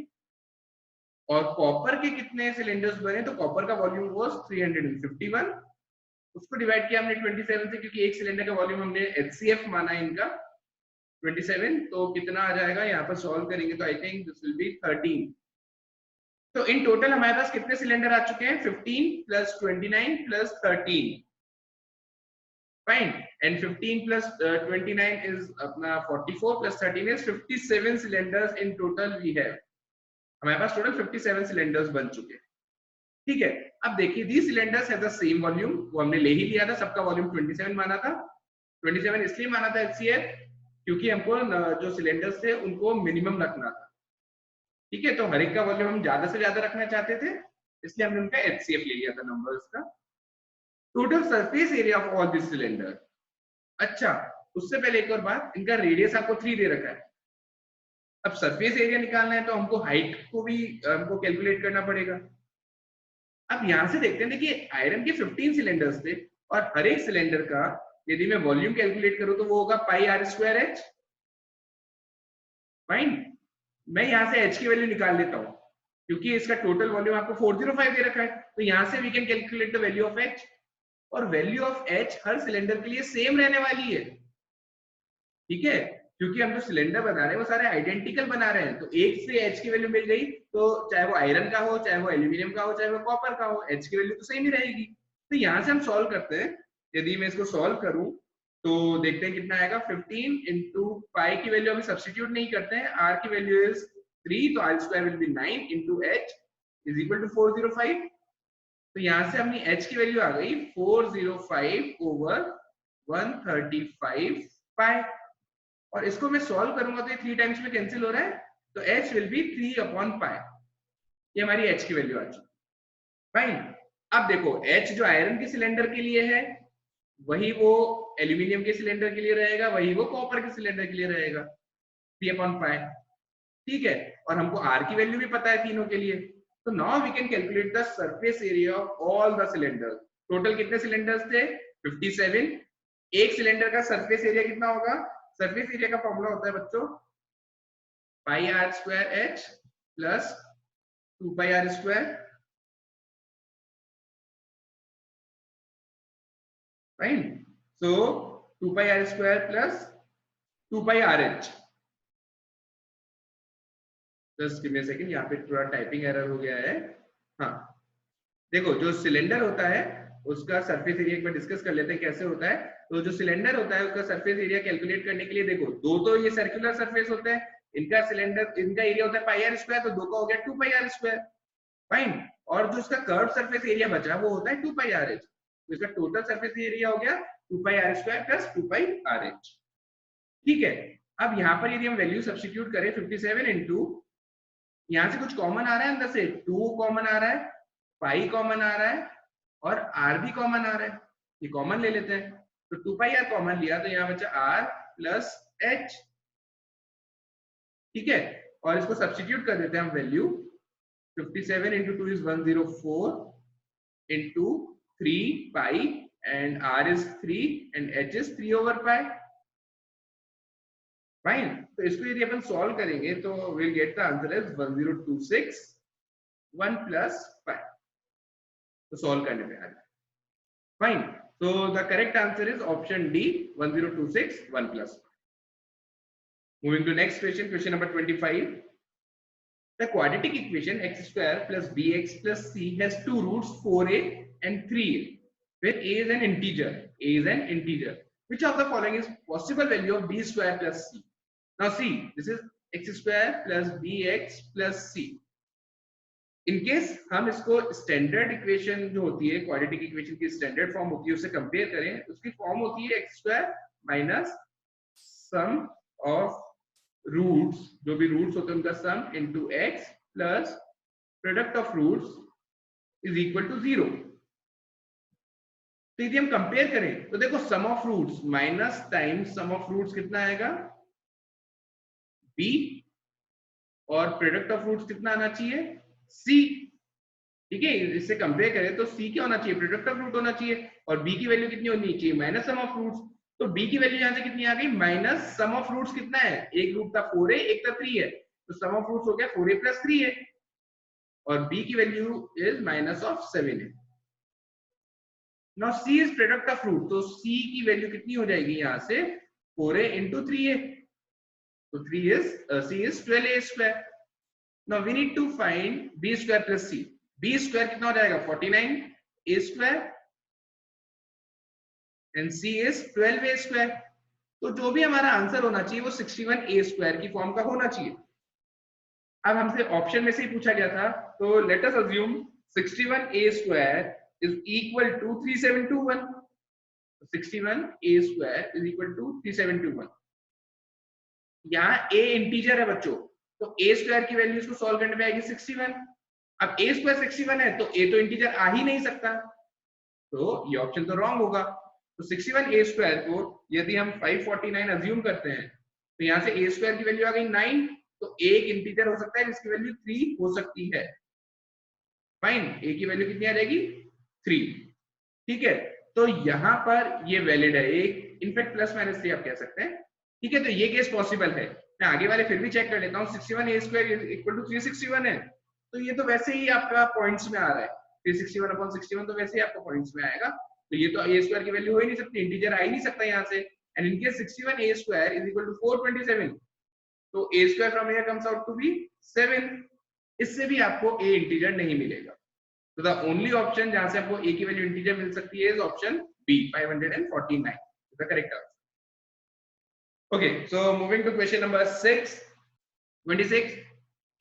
और कॉपर के कितने सिलेंडर्स बने? तो कॉपर का वॉल्यूम वाज 351, उसको डिवाइड किया हमने 27 से, क्योंकि एक सिलेंडर का वॉल्यूम हमने HCF माना है इनका 27, तो कितना आ जाएगा? यहाँ पर सॉल्व करेंगे तो I think this will be 13। तो इन टोटल हमारे पास कितने सिलेंडर आ चुके हैं? 15 plus 29 plus 13, fine. And 15 plus 29 is अपना 44 plus 13 is 57 cylinders in total we have. हमारे पास टोटल 57 सिलेंडर्स बन चुके हैं, ठीक है। अब देखिए the cylinders have the same volume, वो हमने ले ही लिया था, सबका वॉल्यूम 27 माना था। 27 इसलिए माना था HCF क्योंकि हमको जो सिलेंडर्स थे उनको मिनिमम रखना था, ठीक है। तो हर एक का वॉल्यूम हम ज्यादा से ज्यादा रखना चाहते थे, इसलिए हमने उनका HCF ले लिया था नंबर्स का। Total surface area of all this cylinder. अच्छा, उससे पहले एक और बात, इनका रेडियस आपको 3 दे रखा है। अब सरफेस एरिया निकालना है तो हमको हाइट को भी हमको कैलकुलेट करना पड़ेगा। अब यहां से देखते हैं, देखिए आयरन के 15 सिलेंडर्स थे और हर एक सिलेंडर का यदि मैं वॉल्यूम कैलकुलेट करूं तो वो होगा पाई आर स्क्वायर एच, फाइन। मैं यहां से एच की वैल्यू निकाल लेता हूं क्योंकि इसका टोटल वॉल्यूम आपको 405 दे रखा है, तो यहां से we can calculate the value of H, और वैल्यू ऑफ एच हर सिलेंडर के लिए सेम रहने वाली है, ठीक है। क्योंकि हम जो सिलेंडर बना रहे हैं वो सारे आइडेंटिकल बना रहे हैं, तो एक से एच की वैल्यू मिल गई, तो चाहे वो आयरन का हो, चाहे वो एल्यूमिनियम का हो, चाहे वो कॉपर का हो, एच की वैल्यू तो सेम ही रहेगी। तो यहाँ से हम सॉल्व करते हैं। यदि मैं इसको सॉल्व करूं तो देखते हैं कितना आएगा। 15 इंटू पाई की वैल्यू अभी सब्सटीट्यूट नहीं करते हैं, आर की वैल्यू इज 3, तो r square will be 9 into h is equal to 405। तो यहाँ से अपनी एच की वैल्यू आ गई 405 ओवर 135 पाई, और इसको मैं सॉल्व करूंगा तो ये 3 टाइम्स में कैंसिल हो रहा है, तो h will be 3 upon pi. ये हमारी h की वैल्यू आ चुकी, फाइन। अब देखो h जो आयरन के सिलेंडर के लिए है वही वो एल्यूमिनियम के सिलेंडर के लिए रहेगा, वही वो कॉपर के सिलेंडर के लिए रहेगा, 3 अपॉन पाई, ठीक है। और हमको r की वैल्यू भी पता है तीनों के लिए, तो now we can calculate the surface area of all the cylinder. Total कितने सिलेंडर्स थे? 57। एक सिलेंडर का सरफेस एरिया कितना होगा? सरफेस एरिया का फॉर्मूला होता है बच्चों pi R square H plus 2 pi R square, fine. So 2 pi R square plus 2 pi R H. Just give me a second, यहाँ पे थोड़ा टाइपिंग एरर हो गया है। हाँ देखो, जो सिलेंडर होता है उसका सरफेस एरिया एक बार डिस्कस कर लेते हैं कैसे होता है। तो जो सिलेंडर होता है उसका सरफेस एरिया कैलकुलेट करने के लिए देखो, दो तो ये सर्कुलर सरफेस होते हैं, इनका सिलेंडर इनका एरिया होता है पाई आर स्क्वायर, तो दो का हो गया 2 पाई आर स्क्वायर, फाइन। और जो उसका कर्व सरफेस एरिया बचा वो होता है 2 पाई आर एच, तो इसका टोटल सरफेस एरिया हो गया 2 pi R square plus 2 pi R H, ठीक है। अब यहाँ पर यदि हम वैल्यू सब्स्टिट्यूट करें 57 इंटू, यहाँ से कुछ कॉमन आ रहा है अंदर से, 2 कॉमन आ रहा है, पाई कॉमन आ रहा है और आर भी कॉमन आ रहा है, ये कॉमन ले लेते हैं। तो 2 पाई आर कॉमन लिया तो यहाँ बचा आर प्लस एच, ठीक है। और इसको सब्स्टिट्यूट कर देते हैं हम value, 57 into 2 is 104 into 3 pi and r is 3 and h is 3 over pi, fine. तो इसको यदि अपन सॉल्व करेंगे तो we'll get the answer as 1026 1 plus 5, तो सॉल्व करने पे आ जाए, fine. So the correct answer is option D, 1026 1 plus 5. Moving to next question, question number 25. The quadratic equation x square plus bx plus c has two roots 4a and 3a, where a is an integer. A is an integer. Which of the following is possible value of b square plus c? Now see, this is x square plus bx plus c. In case हम इसको standard equation जो होती है, quadratic equation की standard form होती है, उससे compare करें, उसकी फॉर्म होती है x square minus sum of roots, जो भी रूट्स होते हैं उनका sum into X plus product of roots is equal to 0। तो यदि हम कंपेयर करें तो देखो sum of roots minus times sum of roots कितना आएगा b, और प्रोडक्ट ऑफ रूट्स कितना आना चाहिए c। ठीक है, इससे कंपेयर करें तो c क्या होना चाहिए, प्रोडक्ट ऑफ रूट होना चाहिए, और b की वैल्यू कितनी होनी चाहिए माइनस सम ऑफ रूट्स। तो b की वैल्यू यहां से कितनी आ गई माइनस सम ऑफ रूट्स कितना है, एक रूट था 4a एक था 3 है, तो सम ऑफ रूट्स हो गया 4a प्लस 3 है, और b की वैल्यू इज माइनस ऑफ 7 है। Now c is product of root, तो c की वैल्यू कितनी हो जाएगी यहां से 4a into 3a, तो 3 is c is 12a square। Now we need to find b square plus c। b square कितना हो जाएगा 49a square and c is 12a square। तो जो भी हमारा आंसर होना चाहिए वो 61a square की फॉर्म का होना चाहिए। अब हमसे ऑप्शन में से ही पूछा गया था, तो let us assume 61a square is equal to 3721। 61a square is equal to 3721। यहाँ a इंटीजर है बच्चों, तो a स्क्वायर की वैल्यू इसको सॉल्व करने में आएगी 61। अब a स्क्वायर 61 है तो a तो इंटीजर आ ही नहीं सकता, तो ये ऑप्शन तो रॉन्ग होगा। तो 61a स्क्वायर को यदि हम 549 अज्यूम करते हैं तो यहाँ से a स्क्वायर की वैल्यू आ गई 9, तो एक इंटीजर हो सकता है जिसकी वैल्यू 3 हो सकती है। फाइन, a की वैल्यू कितनी आ जाएगी 3। ठीक है, तो यहाँ पर ये वैलिड है, एक इनफैक्ट प्लस माइनस 3 आप कह सकते हैं। ठीक है, तो ये केस पॉसिबल है। मैं आगे वाले फिर भी चेक कर लेता हूँ। 61a स्क्वायर इक्वल टू 361 है, तो ये तो वैसे ही आपका पॉइंट्स में आ रहा है, 361 अपॉन 61 तो वैसे ही आपको पॉइंट्स में आएगा, तो ये तो a स्क्वायर की वैल्यू हो ही नहीं सकती, इंटीजर आ ही नहीं सकता यहाँ से। And in case 61a square is equal to 427, तो a square from here comes out to be 7। इससे भी आपको a इंटीजर नहीं मिलेगा, तो द ओनली ऑप्शन जहां से आपको a की वैल्यू इंटीजर मिल सकती है is option B 549, the correct answer. Okay, so moving to question number 6, 26.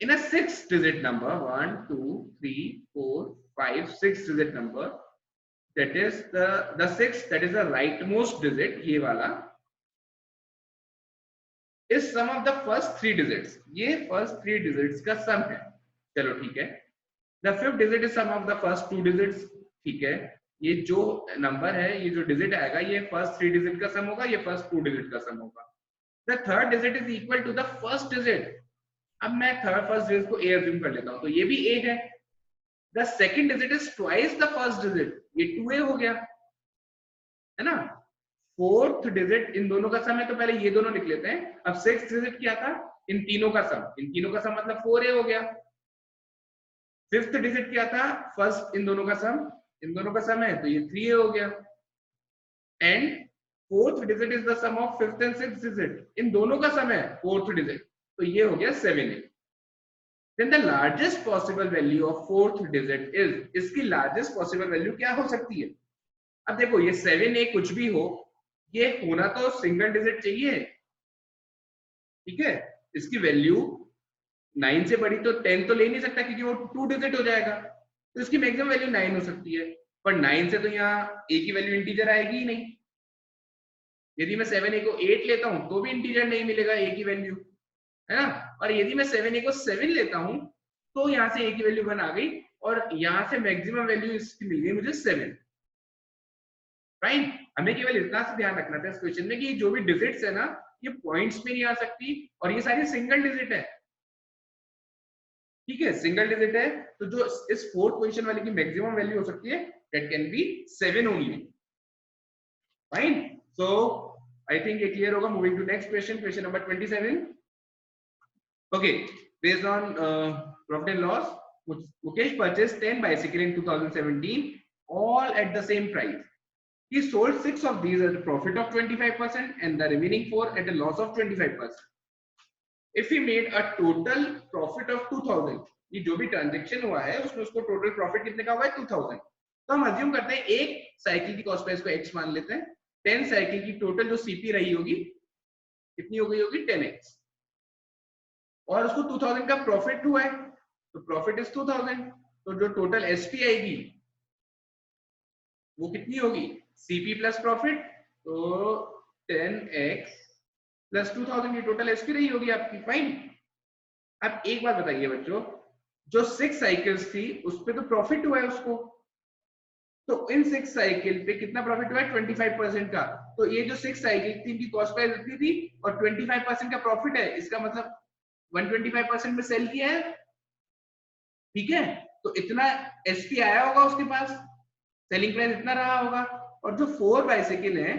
In a 6-digit number, 1, 2, 3, 4, 5, 6-digit number, that is the 6, that is the rightmost digit, ये वाला, is sum of the first 3 digits. ये first 3 digits का sum है। चलो ठीक है। The 5th digit is sum of the first 2 digits. ठीक है, ये जो नंबर है, ये जो डिजिट आएगा, ये फर्स्ट 3 डिजिट का सम होगा, ये फर्स्ट 2 डिजिट का सम होगा। The third digit is equal to the first digit। अब मैं फर्स्ट डिजिट को a अज्यूम कर लेता हूं, तो ये भी a है। The second digit is twice the first digit, ये 2a हो गया, है ना। फोर्थ डिजिट इन दोनों का सम है, तो पहले ये दोनों लिख लेते हैं। अब सिक्स्थ डिजिट क्या था, इन तीनों का सम, इन तीनों का सम मतलब 4a हो गया। फिफ्थ डिजिट क्या था, फर्स्ट इन दोनों का सम, इन दोनों का सम है तो ये 3a हो गया। And fourth digit is the sum of fifth and sixth digit, इन दोनों का सम है फोर्थ डिजिट, तो ये हो गया 7a। Then the largest possible value of fourth digit is, इसकी लार्जेस्ट पॉसिबल वैल्यू क्या हो सकती है। अब देखो ये 7a कुछ भी हो, ये होना तो सिंगल डिजिट चाहिए। ठीक है, इसकी वैल्यू 9 से बड़ी तो 10 तो ले नहीं सकता, क्योंकि वो 2 डिजिट हो जाएगा, तो इसकी मैक्सिमम वैल्यू 9 हो सकती है। पर 9 से तो यहाँ a की वैल्यू इंटीजर आएगी ही नहीं। यदि मैं 7a को 8 लेता हूं तो भी इंटीजर नहीं मिलेगा a की वैल्यू, है ना। और यदि मैं 7a को 7 लेता हूं तो यहाँ से a की वैल्यू 1 आ गई, और यहाँ से मैक्सिमम वैल्यू इसकी मिल गई मुझे 7। फाइन, हमें केवल इतना से ध्यान रखना था इस क्वेश्चन में कि जो भी डिजिट्स है ना, ये पॉइंट्स में नहीं आ सकती, और ये सारी सिंगल डिजिट है। ठीक है, सिंगल डिजिट है, तो जो इस फोर्थ पोजीशन वाले की मैक्सिमम वैल्यू हो सकती है, that can be 7 only. Fine, so I think ये क्लियर होगा। Moving to next question, question number 27। Okay, based on profit and loss, Mukesh purchased 10 bicycles in 2017, all at the same price. He sold 6 of these at a profit of 25% and the remaining 4 at a loss of 25%. If he made a total profit of 2000, ये जो भी transaction हुआ है उसमें उसको total profit कितने का हुआ है 2000, तो हम अज्यूम करते हैं एक साइकिल की कॉस्ट प्राइस को x मान लेते हैं। 10 साइकिल की टोटल जो सीपी रही होगी कितनी हो गई होगी 10x, और उसको 2000 का प्रॉफिट हुआ है, तो प्रॉफिट इज 2000, तो जो टोटल एसपी आएगी वो कितनी होगी, सीपी प्लस प्रॉफिट, तो 10x प्लस 2000, ये टोटल एसपी रही होगी आपकी। फाइन। अब एक बात बताइए बच्चों, जो 6 साइकिल्स थी उस पे तो प्रॉफिट हुआ है उसको, तो इन 6 साइकिल पे कितना प्रॉफिट हुआ है? 25% का। तो ये जो 6 साइकिल थी इनकी कॉस्ट प्राइस इतनी थी और 25% का प्रॉफिट है, इसका मतलब 125% में सेल किया है। ठीक है, तो इतना एसपी आया होगा उसके पास, सेलिंग प्राइस इतना रहा होगा। और जो 4 बाइसाइकिल है,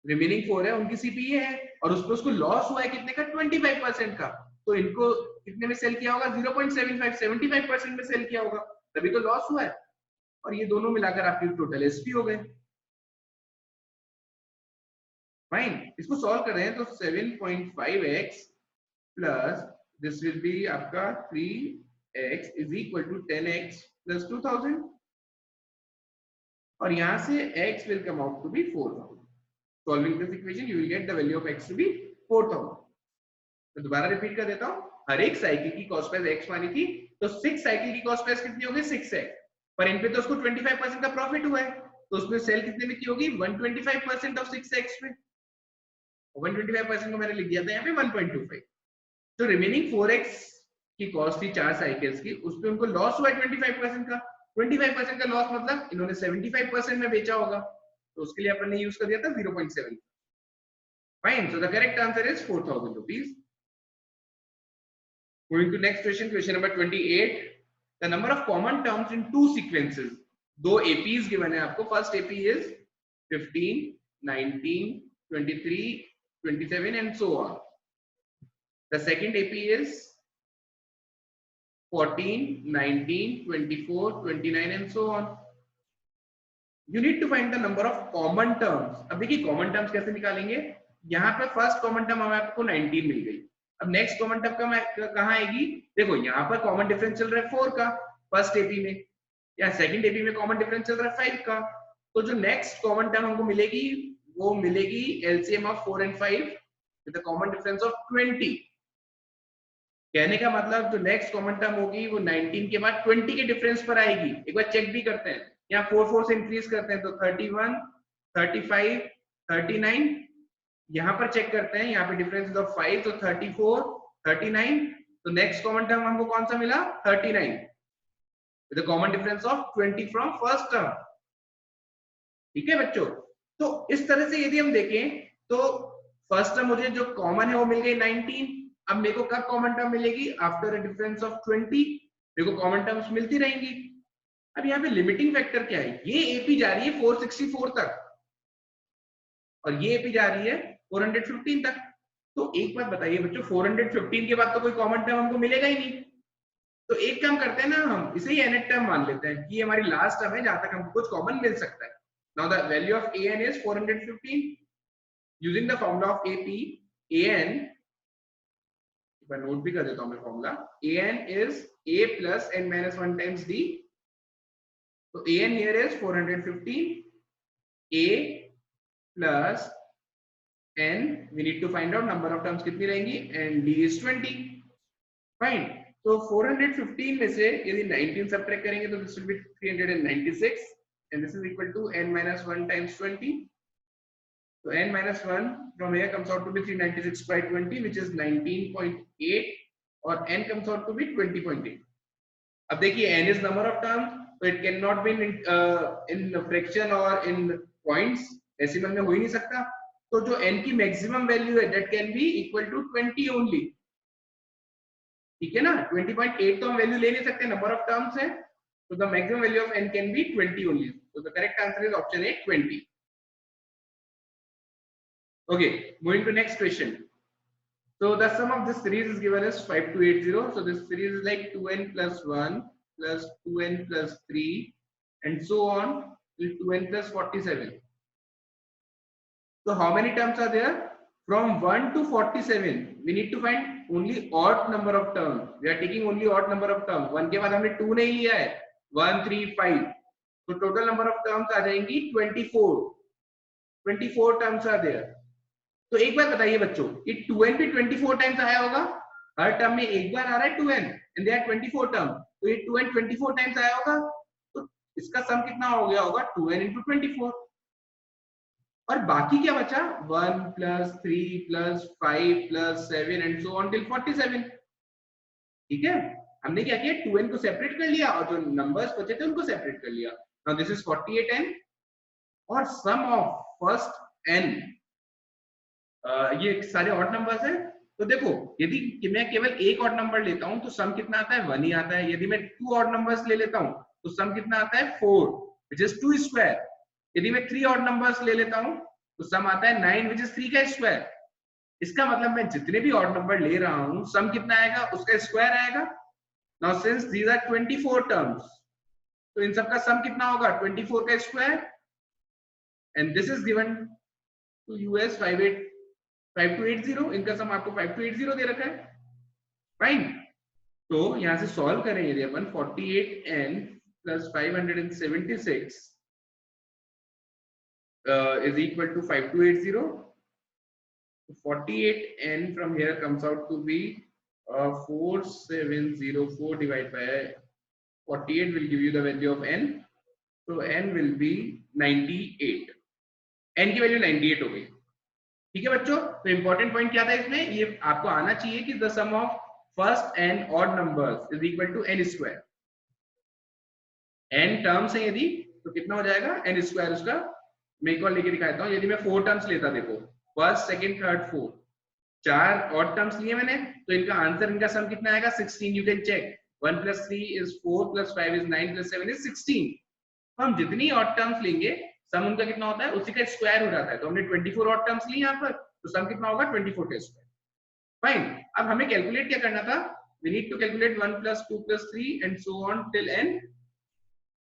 रिमेनिंग 4 है, उनकी सीपीए है और उस पर उसको लॉस हुआ है कितने का? 25% का। तो इनको कितने में सेल किया होगा? 0.75, 75% में सेल किया होगा, तभी तो लॉस हुआ है। और ये दोनों मिलाकर आपकी टोटल एसपी हो गए। फाइन। इसको सॉल्व कर रहे हैं तो 7.5x plus this will be आपका 3x is equal to 10x plus 2000 और यहां से x will come out to be 4000. Solving this equation you will get the value of x to be 4000. तो दोबारा रिपीट कर देता हूं, हर एक साइकिल की कॉस्ट प्राइस x मानी थी, तो 6 साइकिल की कॉस्ट प्राइस कितनी होगी? 6x। पर इन पे तो उसको 25% का प्रॉफिट हुआ है, तो उसमें सेल कितने में की होगी? 125% ऑफ 6x में। 125% को मैंने लिख दिया था यहाँ पे 1.25। तो रिमेनिंग 4x की कॉस्ट थी 4 साइकिल्स की, उस पे उनको लॉस हुआ है 25% का। 25% का लॉस मतलब इन्होंने 75% में बेचा होगा, तो उसके लिए अपन ने यूज कर दिया था 0.7। Fine, so the correct answer is 4000 rupees. Moving to next question, question number 28. The number of common terms in two sequences. दो APs given है आपको. First AP is 15, 19, 23, 27 and so on. The second AP is 14, 19, 24, 29 and so on. You need to find the number of common terms. अब देखिए common terms कैसे निकालेंगे. यहाँ पे first common term हमें आपको 19 मिल गई. अब नेक्स्ट कॉमन टर्म कहाँ आएगी? देखो यहाँ पर कॉमन डिफरेंस चल रहा है 4 का फर्स्ट एपी में, या सेकंड एपी में कॉमन डिफरेंस चल रहा है 5 का। तो जो नेक्स्ट कॉमन टर्म हमको मिलेगी वो मिलेगी LCM of 4 and 5 with the common difference of 20। कहने का मतलब जो नेक्स्ट कॉमन टर्म होगी वो 19 के बाद 20 के डिफरेंस पर आएगी। एक बार चेक भी करते हैं, यहाँ 4 से इंक्रीज करते हैं तो 31, 35, 39। यहाँ पर चेक करते हैं, यहाँ पे डिफरेंस ऑफ 5 तो 34, 39। तो नेक्स्ट कॉमन टर्म हमको कौन सा मिला? 39 with the common difference of 20 from first term. ठीक है बच्चों, तो इस तरह से यदि हम देखें तो फर्स्ट टर्म मुझे जो कॉमन है वो मिल गई 19। अब मेरे को कब कॉमन टर्म मिलेगी? आफ्टर अ डिफरेंस ऑफ 20 मेरे को कॉमन टर्म्स मिलती रहेंगी। अब यहाँ पे लिमिटिंग फैक्टर क्या है? ये एपी जा रही है 464 तक और ये एपी जा रही है 415 तक। तो एक बात बताइए बच्चों, 415 के बाद तो कोई कॉमन टर्म हमको मिलेगा ही नहीं। तो एक काम करते हैं ना, हम इसे ही nth टर्म मान लेते हैं कि ये हमारी लास्ट टर्म है जहां तक हमको कुछ कॉमन मिल सकता है। Now the value of an is 415 using the formula of ap। an, एक बार नोट भी कर देता हूं मैं formula. an is a plus n minus 1 times d। तो an here is 415 a plus n, we need to find out number of terms कितनी रहेंगी, and d is 20. Fine. तो 415 में से यदि 19 सब्ट्रैक्ट करेंगे तो this will be 396 and this is equal to n minus 1 times 20. So n minus 1 from here comes out to be 396 by 20 which is 19.8 और n comes out to be 20.8. अब देखिए n is number of terms, so it cannot be in fraction or in points, decimal में हो ही नहीं सकता। तो जो n की मैक्सिमम वैल्यू है that can be equal to 20 only। ठीक है ना, 20.8 तो हम वैल्यू ले नहीं सकते, नंबर ऑफ टर्म्स है, तो the maximum value of n can be 20 only। So the correct answer is option A, 20। Okay, moving to next question. So the sum of this series is given as 5280. So this series is like 2n plus 1 plus 2n plus 3 and so on till 2n plus 47. So how many terms are there? From 1 to 47 we need to find only odd number of terms. We are taking only odd number of terms। 1 के बाद हमने 2 नहीं लिया है, 1, 3, 5। तो total number of terms आ जाएंगी 24। 24 terms are there। तो एक बार बताइए बच्चों, ये 2n भी 24 टाइम्स आया होगा? हर टर्म में एक बार आ रहा है 2n and there are 24 terms, तो ये 2n 24 टाइम्स आया होगा, तो इसका सम कितना हो गया होगा? 2n into 24। और बाकी क्या बचा 1 + 3 + 5 + 7 एंड सो ऑन टिल 47। ठीक है, हमने क्या किया 2n को सेपरेट कर लिया और जो नंबर्स बचे थे उनको सेपरेट कर लिया। नाउ दिस इज 48n और सम ऑफ फर्स्ट n, ये सारे ऑड नंबर्स हैं। तो देखो यदि कि मैं केवल एक ऑड नंबर लेता हूं तो सम कितना आता है 1 ही आता है। यदि मैं 2 ऑड नंबर्स ले लेता हूं तो सम कितना आता है 4 व्हिच इज 2 स्क्वायर। यदि मैं 3 ऑड नंबर्स ले लेता हूं तो सम आता है 9 व्हिच इज 3 का स्क्वायर। इसका मतलब मैं जितने भी ऑड नंबर ले रहा हूं सम कितना आएगा उसका स्क्वायर आएगा। Now since these are 24 terms तो इन सब का सम कितना होगा 24 का square and this is given to us as 5280। इनका सम आपको 5280 दे रखा है। फाइन, तो यहां से सॉल्व करें यदि अपन 48n + 576 is equal to 5280, 48n from here comes out to be 4704 divided by 48 will give you the value of n, so n will be 98। n की वैल्यू 98 हो गई। ठीक है बच्चों, तो इंपॉर्टेंट पॉइंट क्या था इसमें, ये आपको आना चाहिए कि the sum of first n odd numbers is equal to n square. n terms है यदि तो कितना हो जाएगा n स्क्वायर उसका। मैं एक और लेके दिखाता हूं, यदि मैं 4 टर्म्स लेता, देखो फर्स्ट सेकंड थर्ड 4 चार ऑड टर्म्स लिए मैंने तो इनका आंसर, इनका सम कितना आएगा 16। You can check 1 + 3 is 4 + 5 is 9 + 7 is 16। तो हम जितनी ऑड टर्म्स लेंगे सम उनका कितना होता है उसी का स्क्वायर हो जाता है। तो हमने 24 ऑड टर्म्स ली यहाँ पर तो सम कितना होगा 24 का स्क्वायर। फाइन, अब हमें कैलकुलेट क्या करना था, we need to calculate 1 + 2 + 3 and so on till n।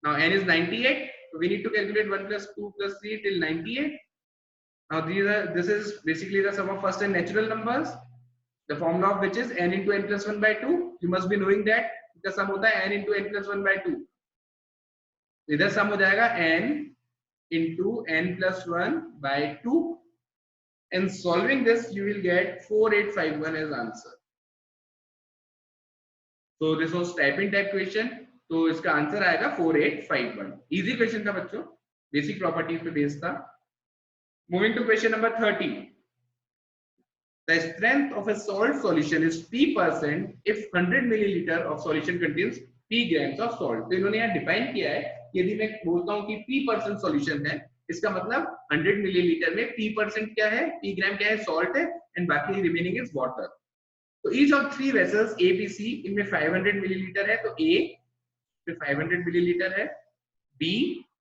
now n is 98, so we need to calculate 1 + 2 + 3 till 98। now this is basically the sum of first and natural numbers, the formula of which is n into n + 1 by 2। you must be knowing that इसका सम होता है n into n + 1 by 2। इधर सम हो जाएगा n into n + 1 by 2 and solving this you will get 4851 as answer। so this was typing type question, तो इसका answer आएगा 4851। Easy question था बच्चों, बेसिक प्रॉपर्टीज पे बेस्ड था। Moving to question number 30। The strength of a salt solution is P% if 100 milliliter of solution contains P grams of salt। तो इन्होंने यहाँ डिफाइन किया है, यदि मैं बोलता हूँ कि P% सॉल्यूशन है, इसका मतलब 100 मिलीलीटर में P% क्या है, P ग्राम क्या है, सॉल्ट है एंड बाकी रिमेनिंग इज वाटर। तो each of 3 vessels A, B, C इनमें 500 मिलीलीटर है, तो A में 500 मिलीलीटर है, B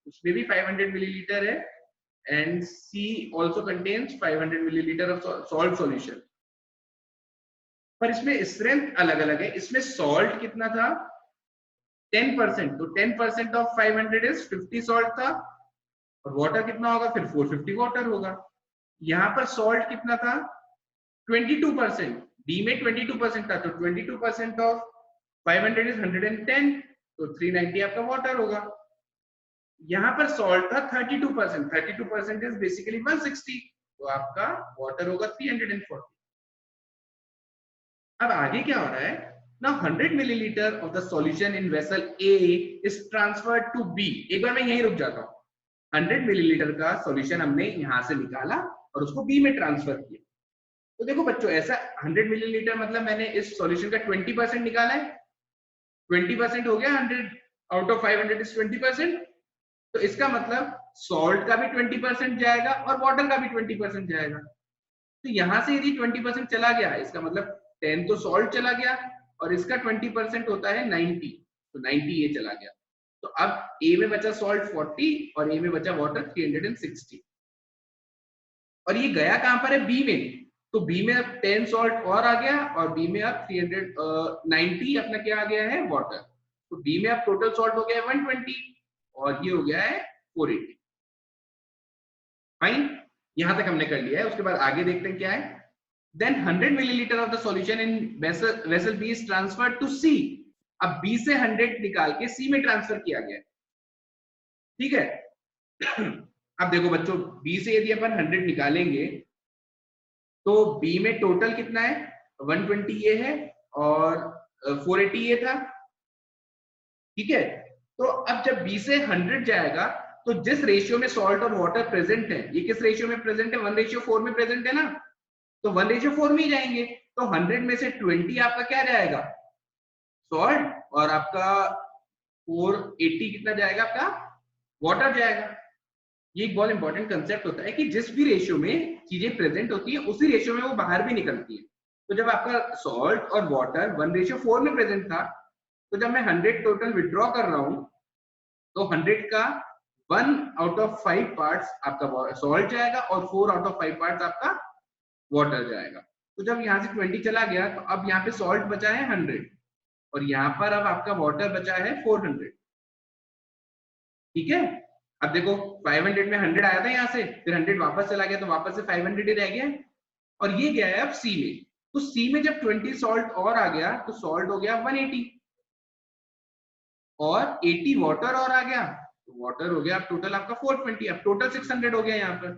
उसमें भी 500 मिलीलीटर है and C also contains 500 milliliter of salt solution। पर इसमें स्ट्रेंथ अलग अलग है। इसमें सॉल्ट कितना था 10%, तो 10% ऑफ 500 इज 50 सॉल्ट था और वाटर कितना होगा फिर 450 वाटर होगा। यहाँ पर सॉल्ट कितना था 22%, डी में 22% था, तो 22% ऑफ 500 इज 110, तो 390 आपका वाटर होगा। यहाँ पर सॉल्ट था 32%, 32% इज बेसिकली 160, तो आपका वाटर होगा 340। अब आगे क्या हो रहा है, now 100 milliliter of the solution in vessel A is transferred to B। एक बार मैं यहीं रुक जाता हूँ। 100 मिलीलीटर का सॉल्यूशन हमने यहाँ से निकाला और उसको B में ट्रांसफर किया। तो देखो बच्चों ऐसा 100 मिलीलीटर मतलब मैंने इस सॉल्यूशन का 20% निकाला है, 20% हो गया, 100 आउट ऑफ 500 इज 20%। तो इसका मतलब सॉल्ट का भी 20% जाएगा और वाटर का भी 20% जाएगा। तो यहां से यदि 20% चला गया, इसका मतलब 10 तो सॉल्ट चला गया और इसका 20% होता है 90, तो 90 ये चला गया। तो अब ए में बचा सॉल्ट 40 और ए में बचा वाटर 360। और ये गया कहां पर है बी में, तो बी में अब 10 सॉल्ट और आ गया और बी में अब 390 अपना क्या आ गया है वाटर। तो बी में अब टोटल सॉल्ट हो गया 120 और ये हो गया है 480। फाइन, यहां तक हमने कर लिया है। उसके बाद आगे देखते हैं क्या है। Then 100 milliliter of the solution in vessel B is transferred to C। अब B से 100 निकाल के C में ट्रांसफर किया गया, ठीक है। अब देखो बच्चों B से यदि अपन 100 निकालेंगे तो B में टोटल कितना है 120 ये है और 480 ये था, ठीक है। तो अब जब B से 100 जाएगा तो जिस रेशियो में सॉल्ट और वाटर प्रेजेंट है, ये किस रेशियो में प्रेजेंट है? 1:4 में प्रेजेंट है ना, तो 1:4 में ही जाएंगे। तो 100 में से 20 आपका क्या जाएगा? सॉल्ट, और आपका 480 कितना जाएगा? आपका वाटर जाएगा। ये एक बहुत इंपॉर्टेंट कंसेप्ट होता है कि जिस भी रेशियो में चीजें प्रेजेंट होती है उसी रेशियो में वो बाहर भी निकलती है। तो जब आपका सॉल्ट और वाटर 1:4 में प्रेजेंट था, तो जब मैं 100 टोटल विड्रॉ कर रहा हूं, तो 100 का 1 आउट ऑफ 5 पार्ट्स आपका सॉल्ट जाएगा और 4 आउट ऑफ 5 पार्ट्स आपका वाटर जाएगा। तो जब यहाँ से 20 चला गया, तो अब यहाँ पे सॉल्ट बचा है 100 और यहाँ पर अब आपका वाटर बचा है 400। ठीक है, अब देखो 500 में 100 आया था यहाँ से, फिर 100 वापस चला गया, तो वापस से 500 ही रह गया, और ये गया है अब सी में। तो सी में जब 20 सॉल्ट और आ गया, तो सॉल्ट हो गया 180 और 80 वाटर और आ गया, तो वाटर हो गया अब टोटल आपका 420, अब टोटल 600 हो गया यहाँ पर।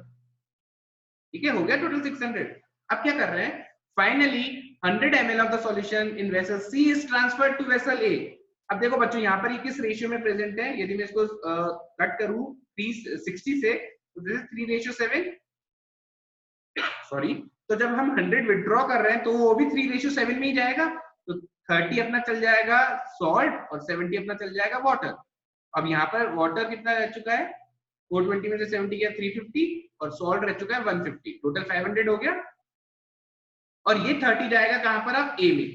ठीक है, हो गया टोटल 600। अब क्या कर रहे हैं? Finally 100 ml of the solution in vessel C is transferred to vessel A. अब देखो बच्चों, यहाँ पर ये किस रेशियो में प्रेजेंट है? यदि मैं इसको कट करूं 360 से, तो दिस इज 3:7, सॉरी। तो जब हम 100 विड्रॉ कर रहे हैं, तो वो भी 3:7 में ही जाएगा। तो 30 अपना चल जाएगा सॉल्ट और 70 अपना चल जाएगा वाटर। अब यहाँ पर वाटर कितना रह चुका है? 420 में से 70 गया 350, और सॉल्ट रह चुका है 150, टोटल 500 हो गया। और ये 30 जाएगा कहां पर? अब ए में।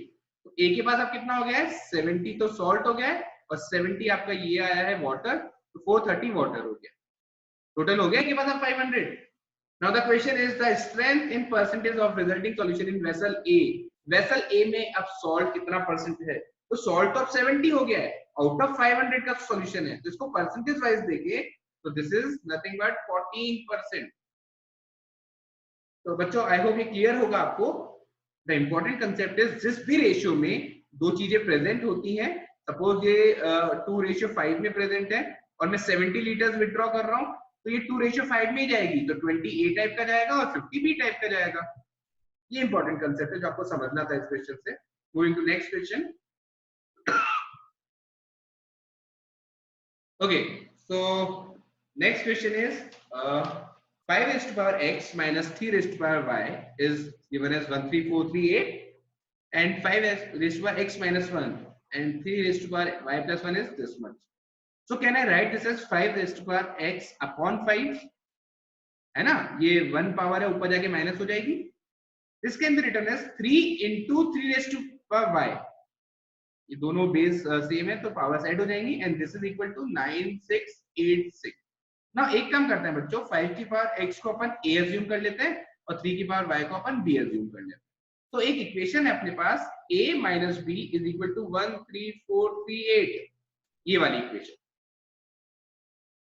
तो ए के पास अब कितना हो गया है? 70 तो सॉल्ट हो गया है, और 70 आपका ये आया है वाटर, तो 430 वाटर हो गया, टोटल हो गया के पास अब 500। Now the question is the strength in percentage of resulting solution in vessel A. Vessel A में अब salt कितना परसेंट है? तो salt तो अब 70 हो गया है, आउट ऑफ 500 का सॉल्यूशन है, तो इसको परसेंटेज वाइज देखे तो दिस इज नथिंग बट 14%। तो बच्चों आई होप ये क्लियर होगा आपको। द इंपॉर्टेंट कंसेप्ट इज जिस भी रेशियो में दो चीजें प्रेजेंट होती हैं, सपोज ये 2:5 में प्रेजेंट है और मैं 70 लीटर्स विड्रॉ कर रहा हूं, तो ये 2:5 में ही जाएगी, तो 20 ए टाइप का जाएगा और 50 बी टाइप का जाएगा। ये इंपॉर्टेंट कंसेप्ट है जो आपको समझना था इस क्वेश्चन से। Moving to next question. Okay, so next question is 5 raised to power x minus 3 raised to power y is given as 13438, and 5 raised to power x minus 1 and 3 raised to power y plus 1 is this much. So can I write this as 5 raised to power x upon 5? है ना, ये 1 power है, ऊपर जाके minus हो जाएगी। This can be written as 3 into 3 raised to power y. ये दोनों बेस सेम है तो पावर ऐड हो जाएंगी, and this is equal to 9686। ना एक काम करते हैं बच्चों, 5 की पावर x को अपन a अज्यूम कर लेते हैं और 3 की पावर y को अपन b अज्यूम कर लेते हैं। तो एक इक्वेशन है अपने पास a minus b is equal to 13438, ये वाली इक्वेशन।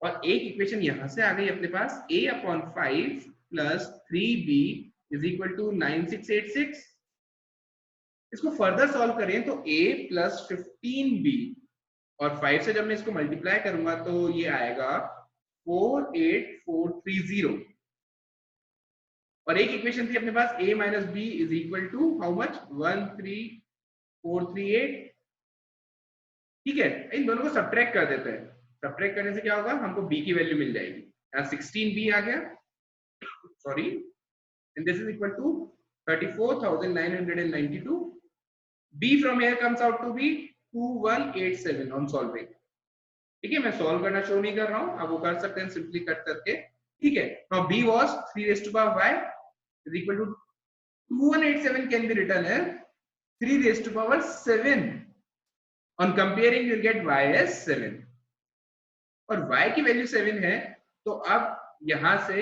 और एक इक्वेशन यहां से आ गई अपने पास a upon 5 plus 3b is equal to 9686। इसको फर्दर सॉल्व करें तो a प्लस 15b और 5 से जब मैं इसको मल्टीप्लाई करूंगा तो ये आएगा 48430। और एक इक्वेशन थी अपने पास a minus b is equal to how much? 13438। ठीक है, इन दोनों को सब्ट्रैक्ट कर देते हैं। सब्ट्रैक्ट करने से क्या होगा? हमको b की वैल्यू मिल जाएगी। यहाँ 16b आ गया, sorry, and this is equal to 34,992। b from here comes out to be 2187 on solving। ठीक है, मैं सॉल्व करना शो नहीं कर रहा हूं, आप वो कर सकते हैं सिंपली कट करके। ठीक है, now b was 3 raised to power y is equal to 2187 can be written as 3 raised to power 7। on comparing you will get y as 7 और y की वैल्यू 7 है। तो अब यहां से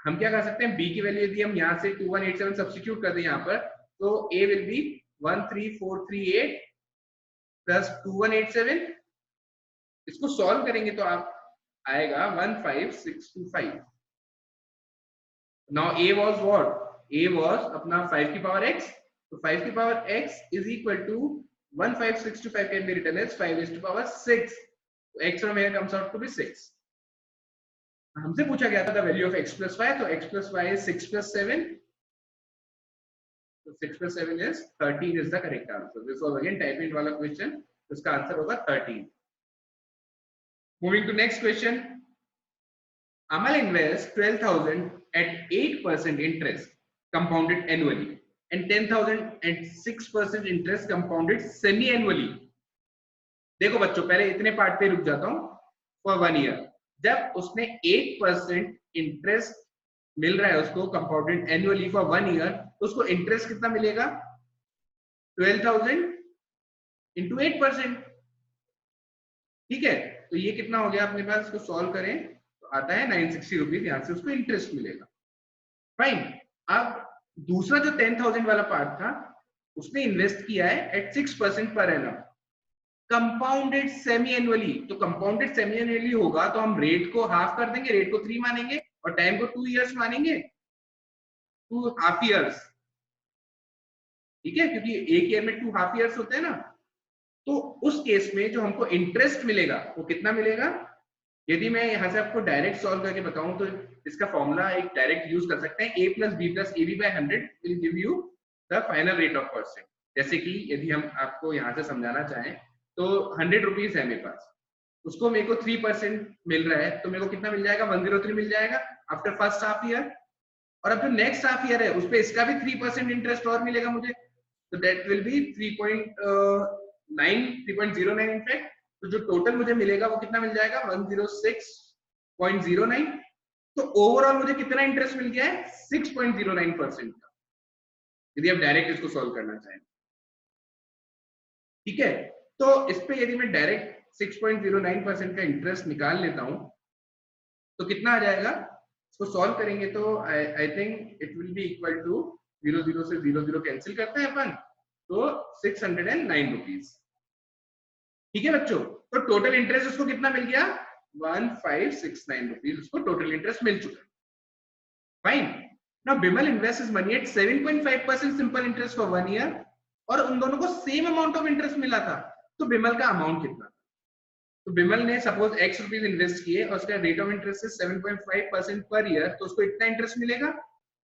हम क्या कर सकते हैं? b की वैल्यू यदि हम यहां से 2187 सब्स्टिट्यूट कर दें यहाँ पर, तो a will be 13438 प्लस 2187। इसको सॉल्व करेंगे तो आप आएगा 15625। Now a was what? a was अपना 5 की पावर x, तो 5 की power x is equal to 15625 can be written as 5 raised to power 6। तो x from here comes out to be 6। हमसे पूछा गया था the value of x plus y, तो x plus y is 6 plus 7, so 6 plus 7 is 13 is the correct answer। This was again type int वाला question, तो इसका answer होगा 13। Moving to next question, Amal invests 12,000 at 8% interest compounded annually and 10,000 at 6% interest compounded semi-annually. देखो बच्चों, पहले इतने part पे रुक जाता हूं. फॉर 1 ईयर जब उसने 8% इंटरेस्ट मिल रहा है उसको कंपाउंडेड एनुअली फॉर 1 ईयर, तो उसको इंटरेस्ट कितना मिलेगा? 12,000 इंटू 8%. ठीक है, तो ये कितना हो गया अपने पास? इसको सॉल्व करें तो आता है 960 रुपीज. यहां से उसको इंटरेस्ट मिलेगा. फाइन. अब दूसरा जो 10,000 वाला पार्ट था उसने इन्वेस्ट किया है at 6% per annum compounded semi annually. तो कंपाउंडेड सेमी एनुअली होगा तो हम रेट को हाफ कर देंगे, रेट को 3 मानेंगे और टाइम को 2 इयर्स मानेंगे, 2 हाफ इयर्स. ठीक है, क्योंकि एक ईयर में 2 हाफ इयर्स होते हैं ना. तो उस केस में जो हमको इंटरेस्ट मिलेगा वो कितना मिलेगा? यदि मैं यहां से आपको डायरेक्ट सॉल्व करके बताऊं तो इसका फॉर्मूला एक डायरेक्ट यूज कर सकते हैं. a plus b plus a b by 100 will give you the final rate of percent. जैसे कि यदि हम आपको यहां से समझाना चाहें तो 100 रुपीज है मेरे पास, उसको मेरे को 3% मिल रहा है, तो मेरे को कितना मिल जाएगा? 103 मिल जाएगा आफ्टर फर्स्ट हाफ ईयर. और अब जो नेक्स्ट हाफ ईयर है उस पे इसका भी 3% इंटरेस्ट और मिलेगा मुझे, तो दैट विल बी 3.09 इनफैक्ट. तो जो टोटल मुझे मिलेगा वो कितना मिल जाएगा? 106.09. तो ओवरऑल मुझे कितना इंटरेस्ट मिल गया है? 6.09% का, यदि आप डायरेक्ट इसको सॉल्व करना चाहें. ठीक है, तो इस पे यदि मैं डायरेक्ट 6.09% का इंटरेस्ट निकाल लेता हूं तो कितना आ जाएगा? इसको सॉल्व करेंगे तो I think it will be equal to 00 से 00 कैंसिल करते हैं अपन, तो 609 रुपीज. ठीक है बच्चों, तो टोटल इंटरेस्ट उसको कितना मिल गया? 1569 रुपीज उसको टोटल इंटरेस्ट मिल चुका है. Fine. Now Bimal invests money at 7.5% simple interest for 1 year और उन दोनों को सेम अमाउंट ऑफ इंटरेस्ट मिला था. तो बिमल का अमाउंट कितना? तो बिमल ने सपोज x रुपीज इन्वेस्ट किए और उसका रेट ऑफ इंटरेस्ट है 7.5% पर ईयर, तो उसको इतना इंटरेस्ट मिलेगा.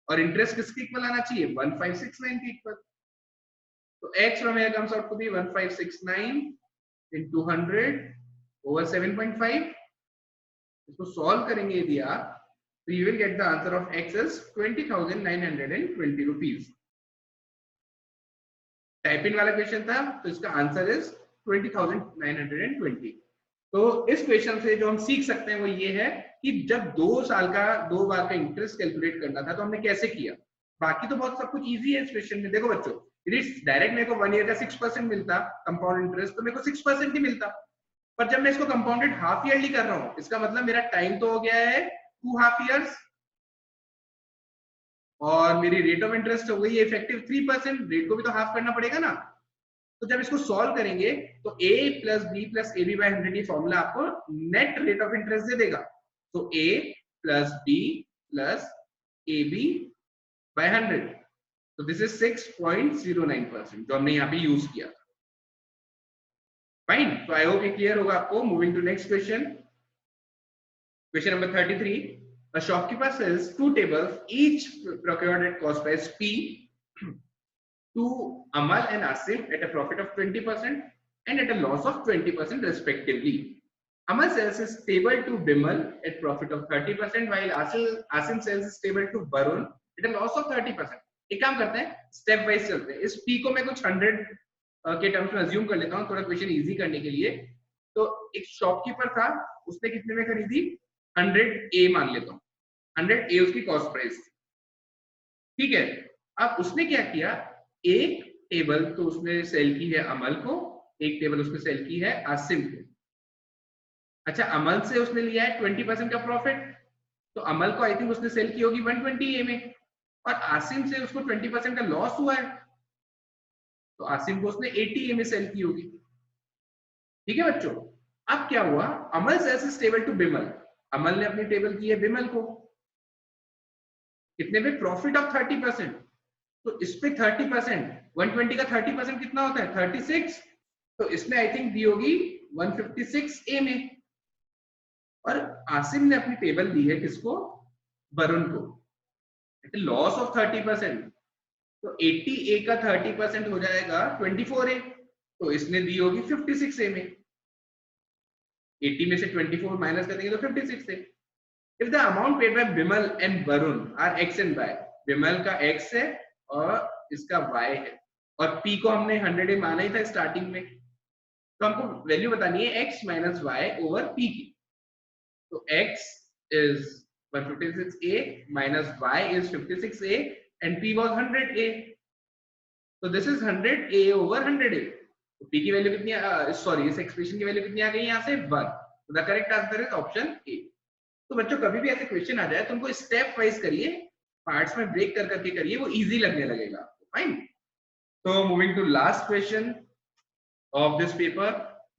और इंटरेस्ट किसके इक्वल आना चाहिए? 1569 के इक्वल. तो x from here comes out to be 1569 into 100 over 7.5. इसको सॉल्व करेंगे यदि आप तो you will get the answer of x is 20,920 rupees. Type in वाला क्वेश्चन था तो इसका आंसर इज 20,920. तो इस क्वेश्चन से जो हम सीख सकते हैं वो ये है कि जब 2 साल का 2 बार का इंटरेस्ट कैलकुलेट करना था तो हमने कैसे किया. बाकी तो बहुत सब कुछ इजी है इस क्वेश्चन में. देखो बच्चों, यदि डायरेक्ट मेरे को 1 ईयर का 6% मिलता कंपाउंड इंटरेस्ट तो मेरे को 6% ही मिलता. पर जब मैं इसको कंपाउंडेड हाफ ईयरली कर रहा हूँ इसका मतलब मेरा टाइम तो हो गया है 2 हाफ इयर्स और मेरी रेट ऑफ इंटरेस्ट हो गई इफेक्टिव 3%. रेट को भी तो हाफ करना पड़ेगा ना. तो जब इसको सॉल्व करेंगे तो a plus b plus a b by 100 ये फॉर्मूला आपको नेट रेट ऑफ इंटरेस्ट दे देगा. तो a plus b plus a b by 100. तो दिस इज 6.09% जो हमने यहाँ पे यूज किया. फाइन. तो आई होप ये क्लियर होगा आपको. Moving to next question. Question number 33. A shopkeeper sells 2 tables, each procured at cost price P, to Amal and Asim at a profit of 20% and at a loss of 20% respectively. Amal sells his table to Bimal at profit of 30% while Asim sells his table to Varun at a loss of 30%. एक काम करते हैं, step wise चलते हैं. इस P को मैं कुछ 100 के टर्म्स में अज्यूम कर लेता हूँ थोड़ा क्वेश्चन इजी करने के लिए. तो एक शॉपकीपर था, उसने कितने में खरीदी? 100 A मान लेता हूँ. 100 A उसकी कॉस्ट प्राइस. ठीक है, अब उसने क्या किया? एक टेबल तो उसने सेल की है अमल को, एक टेबल उसने सेल की है आसिम को. अच्छा, अमल से उसने लिया है 20% का प्रॉफिट, तो अमल को आई थिंक उसने सेल की होगी 120 A में और आसिम से उसको 20% का लॉस हुआ है तो आसिम को उसने 80 A में सेल की होगी. ठीक है बच्चों, अब क्या हुआ? Amal sells his table to Bimal. Amal ने अपनी टेबल की है बिमल को कितने पे? Profit of 30%. तो इस पे 30%, 120 का 30% कितना होता है? 36. तो इसने आई थिंक दी होगी 156 A में. और आसिम ने अपनी टेबल दी है किसको? वरुण को. Loss of 30%. तो 80 A का 30% हो जाएगा 24 A. तो इसने दी होगी 56 A में. 80 में से 24 माइनस कर देंगे तो 56 A. If the amount paid by Bimal and Varun are X and Y, Bimal का X है और इसका Y है और P को हमने 100 माना ही था स्टार्टिंग में, तो हमको वैल्यू बतानी है X minus Y over P की। तो X is 156A minus Y is 56A and P was 100A, तो this is 100A over 100A। तो P की वैल्यू कितनी, सॉरी इस एक्सप्रेशन की वैल्यू कितनी आ गई यहाँ से 1। तो the correct answer is option A. तो बच्चों कभी भी ऐसे क्वेश्चन आ जाए तो उनको स्टेप वाइज करिए, पार्ट्स में ब्रेक कर करके करिए, वो इजी लगने लगेगा। फाइन। तो moving to last question of this paper,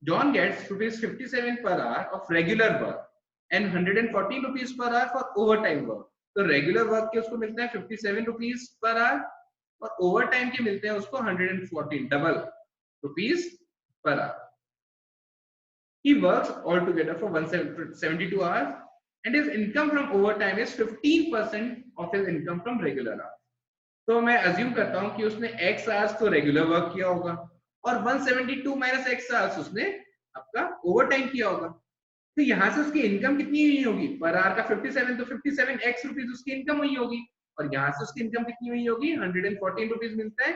John gets ₹57 per hour of regular work and ₹114 per hour for overtime work। तो रेगुलर वर्क के उसको मिलते हैं ₹57 per hour और ओवर टाइम के मिलते हैं उसको 114 double rupees per hour। He works altogether for 172 hours and his income from overtime is 15% of his income from regular hours। तो मैं अज्यूम करता हूं कि उसने x hours तो रेगुलर वर्क किया होगा और 172 माइनस x hours उसने आपका ओवर टाइम किया होगा। तो यहाँ से उसकी इनकम कितनी हुई होगी पर आवर का 57, तो 57x रुपीज उसकी इनकम हुई होगी और यहाँ से उसकी इनकम कितनी हुई होगी 114 रुपीज मिलता है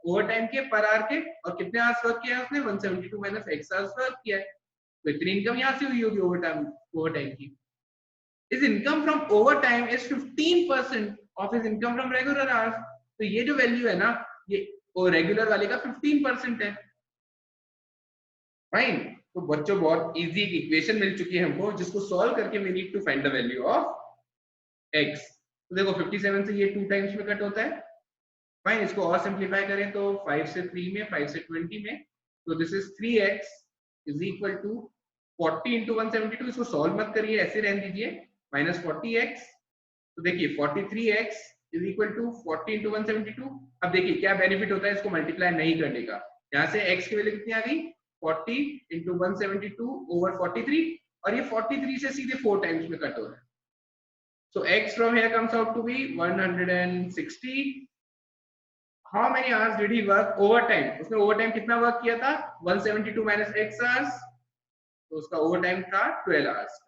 ओवर टाइम के पर आवर के, और कितने आवर्स वर्क किया है उसने 172 माइनस x आवर्स वर्क किया है, तो इतनी इनकम यहाँ से हुई होगी ओवर टाइम की। His income from overtime is 15% of his income from regular hours। तो ये जो वैल्यू है ना, ये रेगुलर वाले का 15% है। फाइन। तो बच्चों बहुत इजी इक्वेशन मिल चुकी है हमको, जिसको सॉल्व करके we need to find the value of x। तो देखो 57 से ये 2 टाइम्स में कट होता है। फाइन, इसको और सिंप्लीफाई करें तो 5 से 3 में, 5 से 20 में, तो this is 3x is equal to 40 into 172। इसको सॉल्व मत करिए, ऐसे रहने दीजिए, माइनस 40x। तो देखिए 43x is equal to 40 into 172। अब देखिए क्या बेनिफिट होता है इसको मल्टीप्लाई नहीं करने का। यहाँ से x की वैल्यू कितनी आ गई 40 इंटू 172 ओवर 43, और ये 43 से सीधे 4 टाइम्स में कट हो रहा है। So x from here comes out to be 160। How many hours did he work overtime? उसने overtime कितना वर्क किया था 172 minus x hours, तो उसका overtime था 12 hours।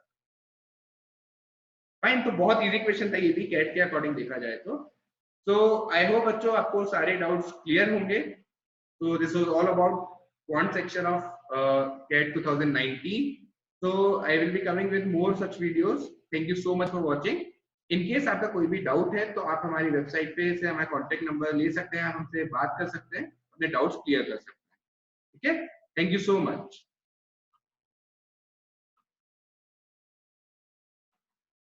फाइन, तो बहुत इजी क्वेश्चन था ये भी कैट के अकॉर्डिंग देखा जाए तो। सो आई होप बच्चों आपको सारे डाउट्स क्लियर होंगे। So this was all about quant section of CAT 2019. So I will be coming with more such videos. Thank you so much for watching. In case आपका कोई भी डाउट है तो आप हमारी वेबसाइट पे से हमारा कॉन्टेक्ट नंबर ले सकते हैं, आप हमसे बात कर सकते हैं, अपने डाउट्स क्लियर कर सकते हैं। ठीक है, थैंक यू सो मच।